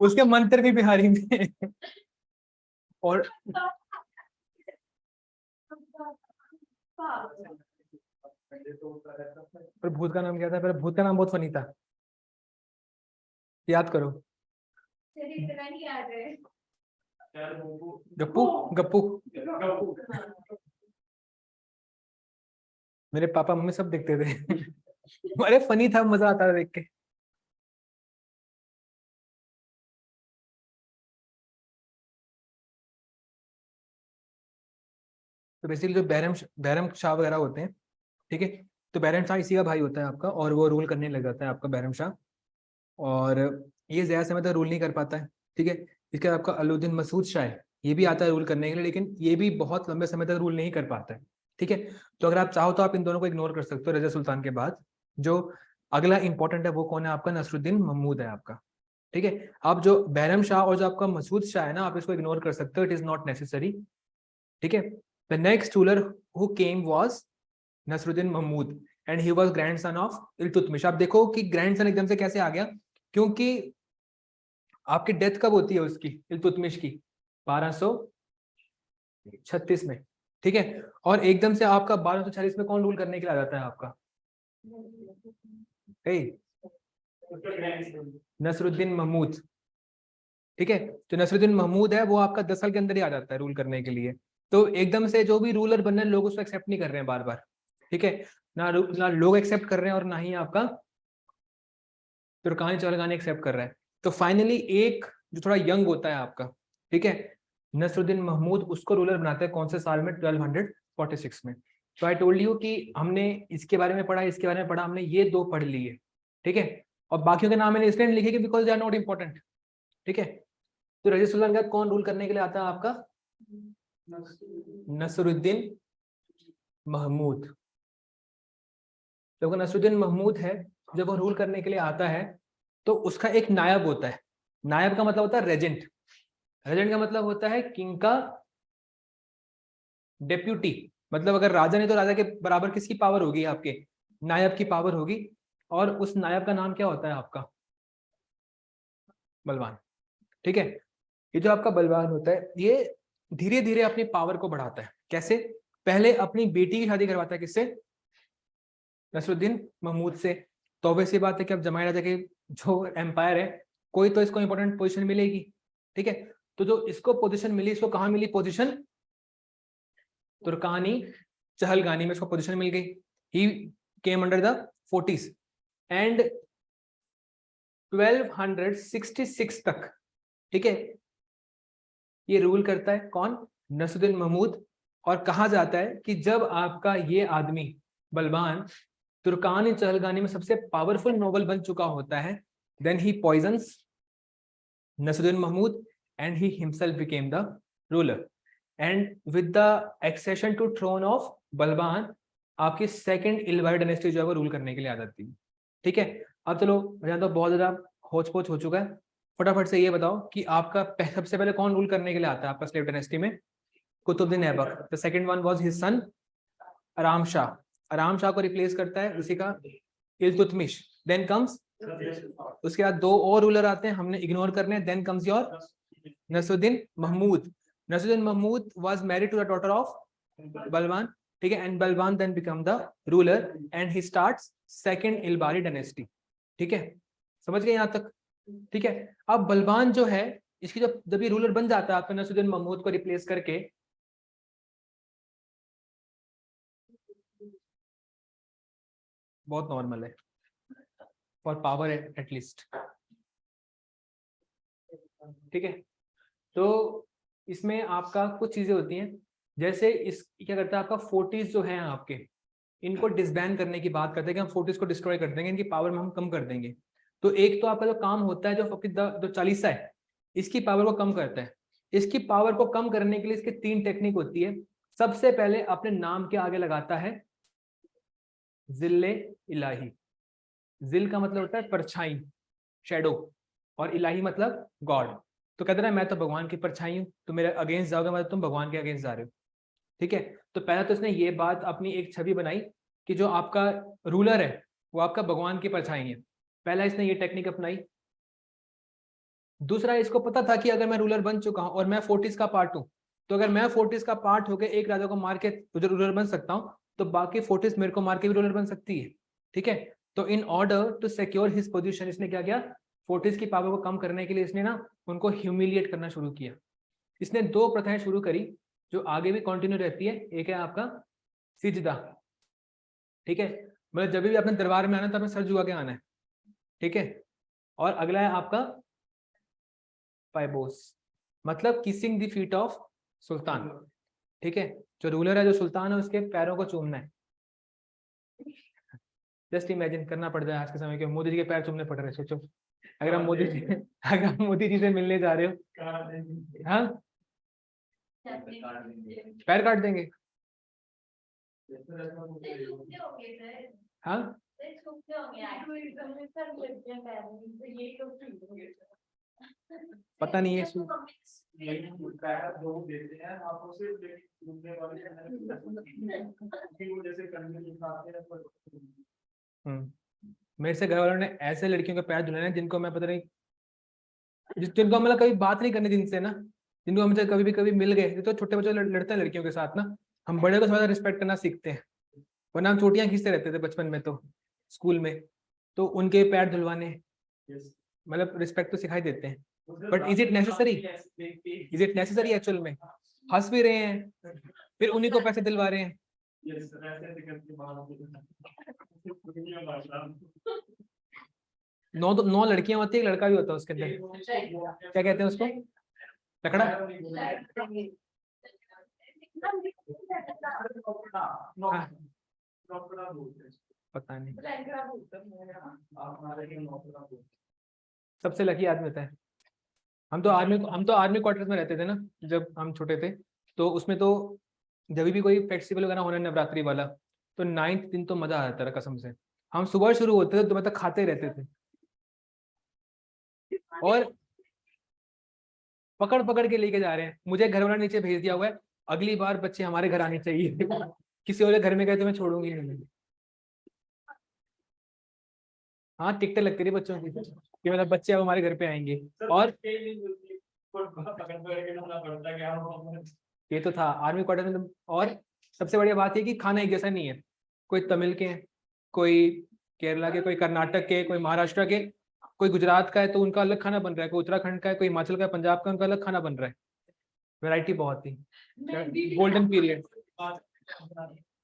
उसके मंत्र भी बिहारी में। और पर भूत का नाम क्या था, पर भूत का नाम बहुत फनी था, याद करो। गप्पू, गप्पू। मेरे पापा मम्मी सब देखते थे। अरे फनी था, मजा आता था देख के। तो बेसिकली जो बैरम शाह वगैरह होते हैं, ठीक है, तो बैरम शाह इसी का भाई होता है आपका, और वो रूल करने लग जाता है आपका बैरम शाह। और ये ज्यादा समय तक रूल नहीं कर पाता है, ठीक है। इसके बाद आपका अलाउद्दीन मसूद शाह है, ये भी आता है रूल करने के लिए, लेकिन ये भी बहुत लंबे समय तक रूल नहीं कर पाता है, ठीक है। तो अगर आप चाहो तो आप इन दोनों को इग्नोर कर सकते हो रज़िया सुल्तान के बाद। जो अगला इंपॉर्टेंट है वो कौन है आपका, नसरुद्दीन महमूद है आपका, ठीक है। अब जो बैरम शाह और जो आपका मसूद शाह है ना, आप इसको इग्नोर कर सकते हो, इट इज नॉट नेसेसरी, ठीक है। The next ruler who came was Nasiruddin Mahmud, and he was grandson of Iltutmish. आप देखो कि ग्रैंडसन एकदम से कैसे आ गया, क्योंकि आपकी डेथ कब होती है उसकी, इल्तुतमिश की, 1236 में, ठीक है। और एकदम से आपका 1246 में कौन रूल करने के लिए आ जाता है आपका, नसरुद्दीन महमूद, ठीक है। जो नसरुद्दीन महमूद है वो आपका 10 साल के अंदर ही आ जाता है रूल करने के लिए। तो एकदम से जो भी रूलर बनने लोग उसको एक्सेप्ट नहीं कर रहे हैं बार बार, ठीक है। ना लोग एक्सेप्ट कर रहे हैं और ना ही आपका तुर्कानी चौरगानी एक्सेप्ट कर रहा है। तो फाइनली एक जो थोड़ा यंग होता है आपका, ठीक है, नसरुद्दीन महमूद, उसको रूलर बनाते हैं कौन से साल में, 1246 में। तो आई टोल्ड यू कि हमने इसके बारे में पढ़ा, इसके बारे में पढ़ा, हमने ये 2 पढ़ लिए, ठीक है। और बाकियों के नाम मैंने इसलिए लिखे कि because they are not important, ठीक है। तो रज़िया सुल्तान का कौन रूल करने के लिए आता है आपका, नसरुद्दीन महमूद। जब नसरुद्दीन महमूद है, जब वो रूल करने के लिए आता है, तो उसका एक नायब होता है। नायब का मतलब होता है रेजेंट, रेजेंट का मतलब होता है किंग का डेप्यूटी। मतलब अगर राजा नहीं तो राजा के बराबर किसकी पावर होगी, आपके नायब की पावर होगी। और उस नायब का नाम क्या होता है आपका, बलवान, ठीक है। ये जो आपका बलवान होता है ये धीरे धीरे अपनी पावर को बढ़ाता है। कैसे? पहले अपनी बेटी की शादी करवाता है, किससे? नसरुद्दीन महमूद से। तो ऑब्वियस सी बात है कि अब जमाई राजा के जो एम्पायर है कोई तो इसको इंपॉर्टेंट पोजीशन मिलेगी, ठीक है। तो जो इसको पोजीशन मिली, इसको कहाँ मिली पोजीशन? तुर्कानी चहलगानी में इसको पोजीशन मिल गई। He came under the forties and 1266 तक, ठीक है, ये रूल करता है कौन? नसरुद्दीन महमूद। और कहा जाता है कि जब आपका ये आदमी बलवान तुर्कानी चहलगानी में सबसे पावरफुल नोबल बन चुका होता है, then he poisons Nasiruddin Mahmud and he himself became the ruler. And with the accession to throne of बलवान, आपकी सेकंड इलवारी डायनेस्टी जो है वो रूल करने के लिए आ जाती है, ठीक है। अब चलो, मैं तो बहुत ज्यादा होच पोच हो चुका है, फटाफट से ये बताओ कि आपका सबसे पहले कौन रूल करने के लिए आता है आपका स्लेव डायनेस्टी में? Qutbuddin Aibak. The second one was his son Aram Shah. आराम शाह को रिप्लेस करता है उसी का इल्तुतमिश। देन कम्स, उसके बाद दो और रूलर आते हैं, हमने इग्नोर करने हैं। Then comes your Nasiruddin Mahmud. Nasiruddin Mahmud was married to the daughter of Balban, ठीक है, and Balban then become the ruler and he starts second Ilbari dynasty, ठीक है। समझ गए यहाँ तक? ठीक है। अब बलवान जो है इसकी जब ये रूलर बन जाता है आपके नसरुद्दीन महमूद को रिप्लेस करके, बहुत नॉर्मल है फॉर पावर एटलीस्ट, ठीक है। तो इसमें आपका कुछ चीजें होती हैं, जैसे इस क्या करता है आपका फोर्टिस जो है आपके, इनको डिसबैन करने की बात करते हैं कि हम फोर्टिस को डिस्ट्रॉय कर देंगे, इनकी पावर में हम कम कर देंगे। तो एक तो आपका जो काम होता है जो आपकी जो चालीसा है इसकी पावर को कम करता है। इसकी पावर को कम करने के लिए इसकी तीन टेक्निक होती है। सबसे पहले अपने नाम के आगे लगाता है जिल्ले इलाही। जिल का मतलब होता है परछाई, शैडो, और इलाही मतलब गॉड। तो कहते हैं मैं तो भगवान की परछाई हूँ, तो मेरे अगेंस्ट जाओगे मतलब तुम भगवान के अगेंस्ट जा रहे हो, ठीक है। तो पहला तो इसने ये बात अपनी एक छवि बनाई कि जो आपका रूलर है वो आपका भगवान की परछाई है। पहला इसने ये टेक्निक अपनाई। दूसरा, इसको पता था कि अगर मैं रूलर बन चुका हूं और मैं फोर्टिस का पार्ट हूं, तो अगर मैं फोर्टिस का पार्ट होकर एक राजा को मार के रूलर बन सकता हूं, तो बाकी फोर्टिस मेरे को मार के भी रूलर बन सकती है, ठीक है। तो in order to secure his position इसने क्या किया? फोर्टिस की पावर को कम करने के लिए इसने ना उनको ह्यूमिलिएट करना शुरू किया। इसने दो प्रथाएं शुरू करी जो आगे भी कंटिन्यू रहती है। एक है आपका सिजदा, ठीक है, मतलब जब भी आपने दरबार में आना तो आपने सर झुका के आना है, ठीक है। और अगला है आपका पाइबोस, मतलब kissing the feet of sultan, ठीक है। जो रूलर है, जो सुल्तान है, उसके पैरों को चूमना है। जस्ट इमेजिन करना पड़ जाए आज के समय के मोदी जी के पैर चूमने पड़ रहे, सोचो अगर हम मोदी जी से मिलने जा रहे हो, हाँ पैर काट देंगे, हाँ पता नहीं है मेरे से घर वालों ने ऐसे लड़कियों के पैर धुलाए जिनको मैं पता नहीं, जिनको मतलब कभी बात नहीं करनी जिनसे ना, जिनको हमसे कभी मिल गए। तो छोटे बच्चे लड़ते हैं लड़कियों के साथ ना, हम बड़े को थोड़ा रिस्पेक्ट करना सीखते हैं, वरना हम चोटियां खींचते रहते थे बचपन में तो स्कूल में। तो उनके पैर धुलवाने मतलब रिस्पेक्ट तो सिखाई देते हैं, but is it necessary? Is it necessary actual में? हंस भी रहे हैं फिर उन्हीं को पैसे दिलवा रहे हैं। नौ लड़कियां होती है, एक लड़का भी होता है उसके अंदर, क्या कहते हैं उसको? लकड़ा? पता नहीं, सबसे लकी आदमी होता है। हम तो आर्मी क्वार्टर्स में रहते थे ना जब हम छोटे थे, तो उसमें तो जब भी कोई फेस्टिवल वगैरह होना नवरात्रि वाला, तो 9th दिन तो मजा आ जाता था कसम से। हम सुबह शुरू होते थे तो मतलब खाते रहते थे, और पकड़ पकड़ के लेके जा रहे हैं। मुझे घर वाला नीचे भेज दिया हुआ है, अगली बार बच्चे हमारे घर आने चाहिए किसी और घर में गए तो मैं छोड़ूंगी नहीं। हाँ टिकटें लगती रही बच्चों की कि मतलब बच्चे अब हमारे घर पे आएंगे। और ये तो था आर्मी क्वार्टर में और सबसे बढ़िया बात ये कि खाना एक जैसा नहीं है, कोई तमिल के हैं, कोई केरला के, कोई कर्नाटक के, कोई महाराष्ट्र के, कोई गुजरात का है तो उनका अलग खाना बन रहा है, कोई उत्तराखंड का है, कोई हिमाचल का है, पंजाब का, उनका अलग खाना बन रहा है। वैरायटी बहुत थी, गोल्डन पीरियड।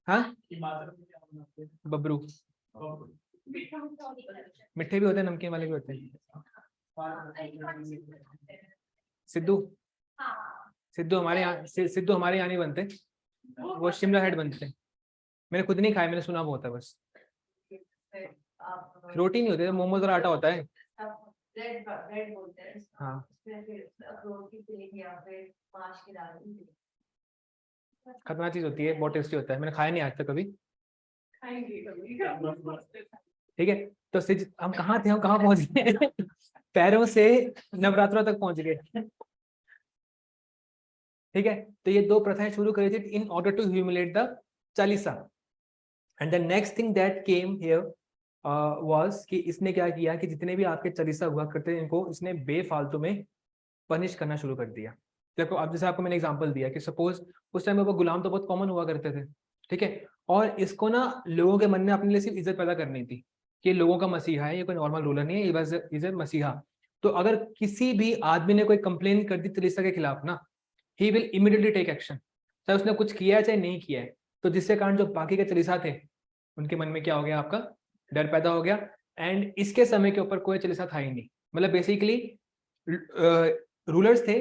हाँ बबरू मीठे भी होते हैं, नमकीन वाले भी होते हैं। सिद्धू सिद्धू हमारे यहाँ सिद्धू हमारे यहाँ नहीं बनते, वो शिमला हेड बनते हैं। मैंने खुद नहीं खाया, मैंने सुना बहुत है बस। रोटी नहीं होती, मोमोज और आटा होता है। हाँ खतरनाक चीज होती है, बहुत टेस्टी होता है, मैंने खाया नहीं आज तक कभी। ठीक है, तो हम कहाँ थे, हम कहाँ पहुंच गए पैरों से नवरात्रों तक पहुंच गए। ठीक है, तो ये दो प्रथाएं शुरू करी थी in order to humiliate the Chalisa. And the next thing that came here was कि इसने क्या किया कि जितने भी आपके चालीसा हुआ करते हैं इनको इसने बेफालतू में पनिश करना शुरू कर दिया। देखो अब जैसे आपको मैंने एग्जांपल दिया कि सपोज उस टाइम पे गुलाम तो बहुत कॉमन हुआ करते थे, ठीक है, और इसको ना लोगों के मन में अपने लिए सिर्फ इज्जत पैदा करनी थी कि लोगों का मसीहा है, ये कोई नॉर्मल रूलर नहीं है, ये बस इज ए मसीहा। तो अगर किसी भी आदमी ने कोई कंप्लेन कर दी चालीसा के खिलाफ ना, he will immediately take action, चाहे उसने कुछ किया है चाहे नहीं किया है। तो जिसके कारण जो बाकी के चालीसा थे उनके मन में क्या हो गया, आपका डर पैदा हो गया। एंड इसके समय के ऊपर कोई चालीसा था ही नहीं, मतलब बेसिकली रूलर्स थे,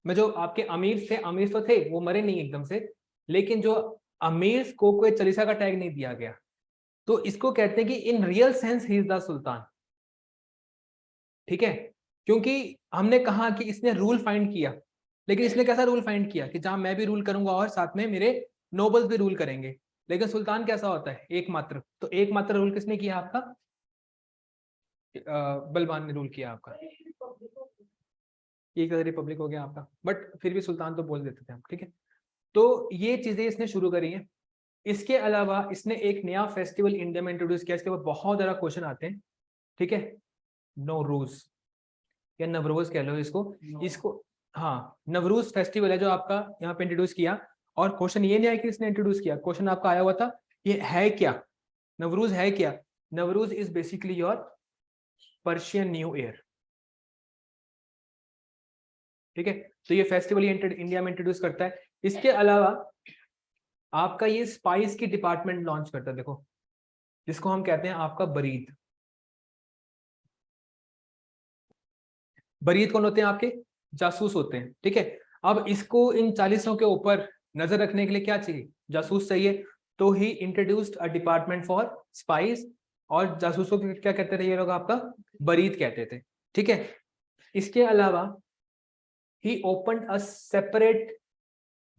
में जो आपके अमीर थे, अमीर तो थे वो मरे नहीं एकदम से, लेकिन जो अमीर को कोई चालीसा का टैग नहीं दिया गया। तो इसको कहते हैं कि in real sense he is the sultan. ठीक है, क्योंकि हमने कहा कि इसने रूल फाइंड किया, लेकिन इसने कैसा रूल फाइंड किया कि जहां मैं भी रूल करूंगा और साथ में मेरे नोबल्स भी रूल करेंगे। लेकिन सुल्तान कैसा होता है, एकमात्र। तो एकमात्र रूल किसने किया, आपका बलवान ने रूल किया आपका। एक रिपब्लिक हो गया आपका, बट फिर भी सुल्तान तो बोल देते थे हम। ठीक है, तो ये चीजें इसने शुरू करी हैं। इसके अलावा इसने एक नया फेस्टिवल इंडिया में इंट्रोड्यूस किया, इसके ऊपर बहुत ज्यादा क्वेश्चन आते हैं। ठीक है, नवरोज या नवरोज कह लो इसको हाँ, नवरोज फेस्टिवल है जो आपका यहाँ पे इंट्रोड्यूस किया। और क्वेश्चन ये नहीं आया कि इसने इंट्रोड्यूस किया, क्वेश्चन आपका आया हुआ था ये है क्या, नवरोज है क्या। Navroz is basically your Persian new year. ठीक है, तो ये फेस्टिवल इंडिया में इंट्रोड्यूस करता है। इसके अलावा आपका ये स्पाइस की डिपार्टमेंट लॉन्च करता है, देखो जिसको हम कहते हैं आपका बरीद। बरीद कौन होते हैं, आपके जासूस होते हैं। ठीक है, अब इसको इन चालीसों के ऊपर नजर रखने के लिए क्या चाहिए, जासूस चाहिए। तो he introduced a department for spies, और जासूसों को क्या कहते थे ये लोग, आपका बरीद कहते थे। ठीक है, इसके अलावा he opened a separate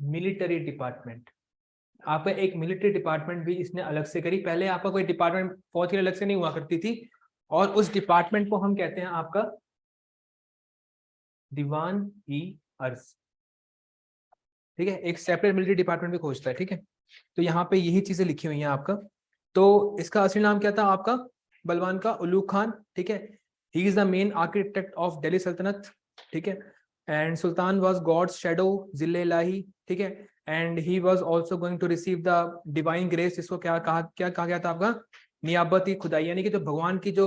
military department. आपका एक मिलिट्री डिपार्टमेंट भी इसने अलग से करी। पहले आपका कोई डिपार्टमेंट फौज की अलग से नहीं हुआ करती थी, और उस डिपार्टमेंट को हम कहते हैं आपका दीवान ई अर्ज। ठीक है, एक सेपरेट मिलिट्री डिपार्टमेंट भी खोजता है। ठीक है, तो यहाँ पे यही चीजें लिखी हुई हैं आपका। तो इसका असली नाम क्या था आपका, बलवान का उलूग खान। ठीक है, he is the main architect of Delhi Saltanat. ठीक है, and sultan was god's shadow Zille Ilahi. ठीक है, and he was also going to receive the divine grace. इसको क्या कहा गया था आपका, नियाबती खुदाई, यानी कि जो भगवान की जो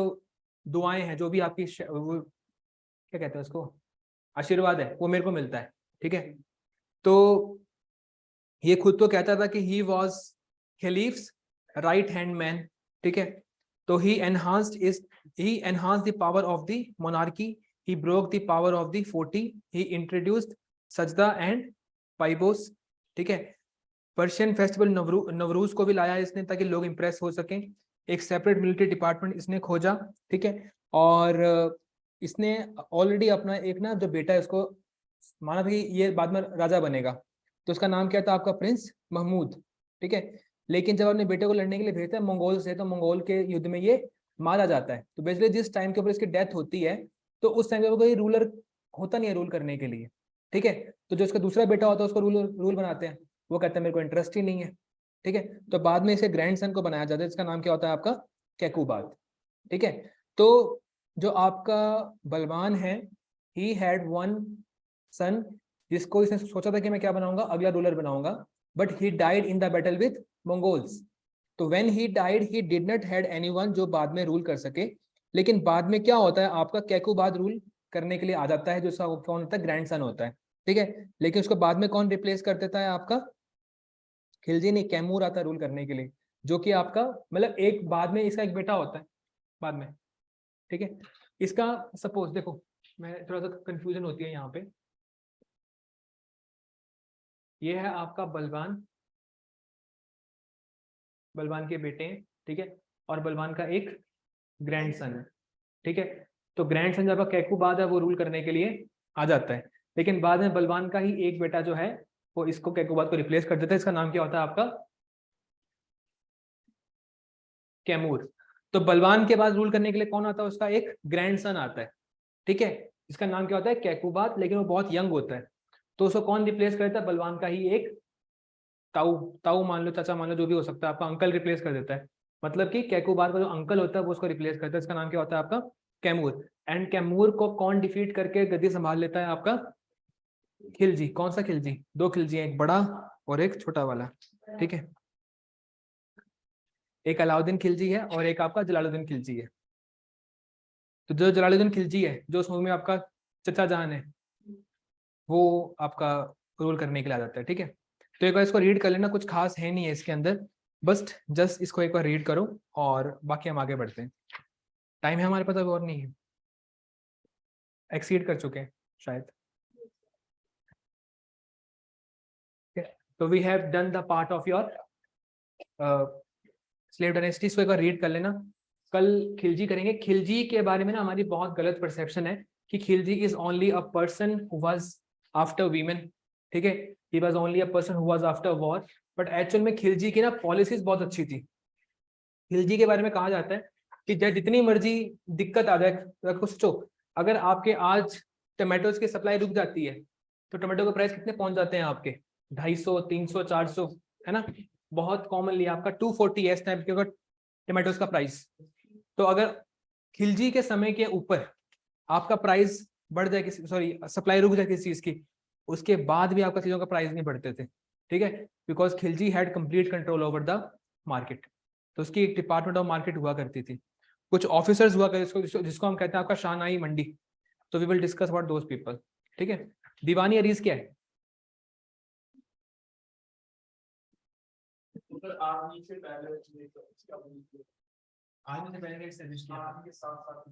दुआएं हैं, जो भी आपकी वो क्या कहते हैं उसको, आशीर्वाद है, वो मेरे को मिलता है। ठीक है, तो ये खुद तो कहता था कि he was caliph's right hand man. ठीक है, तो he enhanced the power of the monarchy, he broke the power of the 40, he introduced sijda and paibos. ठीक है, पर्शियन फेस्टिवल नवरूज को भी लाया इसने ताकि लोग इंप्रेस हो सकें। एक सेपरेट मिलिट्री डिपार्टमेंट इसने खोजा। ठीक है, और इसने ऑलरेडी अपना एक ना जो बेटा है उसको माना था कि ये बाद में राजा बनेगा, तो उसका नाम क्या था आपका, प्रिंस महमूद। ठीक है, लेकिन जब अपने बेटे को लड़ने के लिए भेजता है मंगोल से, तो मंगोल के युद्ध में ये मारा जाता है। तो बेसिकली जिस टाइम के ऊपर इसकी डेथ होती है, तो उस टाइम पे कोई रूलर होता नहीं है रूल करने के लिए। ठीक है, तो जो उसका दूसरा बेटा होता है उसको रूल बनाते हैं, वो कहते हैं मेरे को इंटरेस्ट ही नहीं है। ठीक है, तो बाद में इसे ग्रैंड सन को बनाया जाता है, इसका नाम क्या होता है आपका, कैकुबाद। ठीक है, तो जो आपका बलवान है, ही हैड वन सन, जिसको इसने सोचा था कि मैं क्या बनाऊंगा, अगला रूलर बनाऊंगा, but he died in the battle with Mongols. So when he died he did not had anyone जो बाद में रूल कर सके। लेकिन बाद में क्या होता है, आपका कैकुबाद रूल करने के लिए आ जाता है, जो उसका कौन होता है, ग्रैंड सन होता है, ठीक है। लेकिन उसको बाद में कौन रिप्लेस कर देता है, आपका खिलजी नहीं, कैमूर आता है रूल करने के लिए, जो कि आपका मतलब एक बाद में इसका एक बेटा होता है बाद में, ठीक है। इसका सपोज देखो, मैं थोड़ा सा कंफ्यूजन होती है यहाँ पे, ये है आपका बलवान, बलवान के बेटे हैं, ठीक है, और बलवान का एक ग्रैंड सन है, ठीक है। तो ग्रैंड सन जब आपका कैकुबाद है वो रूल करने के लिए आ जाता है, लेकिन बाद में बलवान का ही एक बेटा जो है वो इसको कैकुबाद को रिप्लेस कर देता है। इसका नाम क्या होता है आपका, कैमूर। तो बलवान के बाद रूल करने के लिए कौन आता है, उसका एक ग्रैंड सन आता है, ठीक है। इसका नाम क्या होता है, कैकुबाद, लेकिन वो बहुत यंग होता है। तो उसको कौन रिप्लेस करता है, बलवान का ही एक ताऊ, ताऊ मान लो, चाचा मान लो, जो भी हो सकता है, आपका अंकल रिप्लेस कर देता है। मतलब कि कैकुबाद का जो अंकल होता है वो उसको रिप्लेस करता है। इसका नाम क्या होता है आपका, कैमूर। एंड कैमूर को कौन डिफीट करके गद्दी संभाल लेता है, आपका खिलजी। कौन सा खिलजी, दो खिलजी हैं, एक बड़ा और एक छोटा वाला, ठीक है। एक अलाउद्दीन खिलजी है और एक आपका जलालुद्दीन खिलजी है। तो जो जलालुद्दीन खिलजी है, जो उस मूवी में आपका चचा जान है, वो आपका रूल करने के लिए आ जाता है, ठीक है। तो एक बार इसको रीड कर लेना, कुछ खास है नहीं है इसके अंदर, बस जस्ट इसको एक बार रीड करो और बाकी हम आगे बढ़ते हैं। टाइम है हमारे पास अभी और नहीं है, एक्सीड कर चुके हैं शायद। तो we have done the part of your slave dynasty. इसको एक बार रीड कर लेना। कल खिलजी करेंगे। खिलजी के बारे में ना हमारी बहुत गलत परसेप्शन है कि Khilji is only a person who was after women, ठीक है, he was only a person who was after war. But actual में खिलजी की ना पॉलिसीज बहुत अच्छी थी। खिलजी के बारे में कहा जाता है कि चाहे जितनी मर्जी दिक्कत आ जाए, कुछ सोचो, अगर आपके आज टमाटोज की सप्लाई रुक जाती है तो टमाटो का प्राइस कितने पहुंच जाते हैं आपके, 250, 300, 400, है ना। बहुत कॉमनली आपका 240 इस टाइप के टमाटोज का प्राइस। तो अगर खिलजी के समय के ऊपर आपका प्राइस बढ़ जाए, किसी सॉरी सप्लाई रुक जाए किसी चीज की, उसके बाद भी आपका चीजों का प्राइस नहीं बढ़ते थे, ठीक है, because Khilji had complete control over the market. तो उसकी एक डिपार्टमेंट ऑफ मार्केट हुआ करती थी, कुछ ऑफिसर्स हुआ करते, जिसको हम कहते हैं आपका शाहनाई मंडी। तो we will discuss about those people, ठीक है। दीवानी अरीज क्या है, सर आर्मी से पहले इसका आर्मी से पहले आर्मी के साथ साथ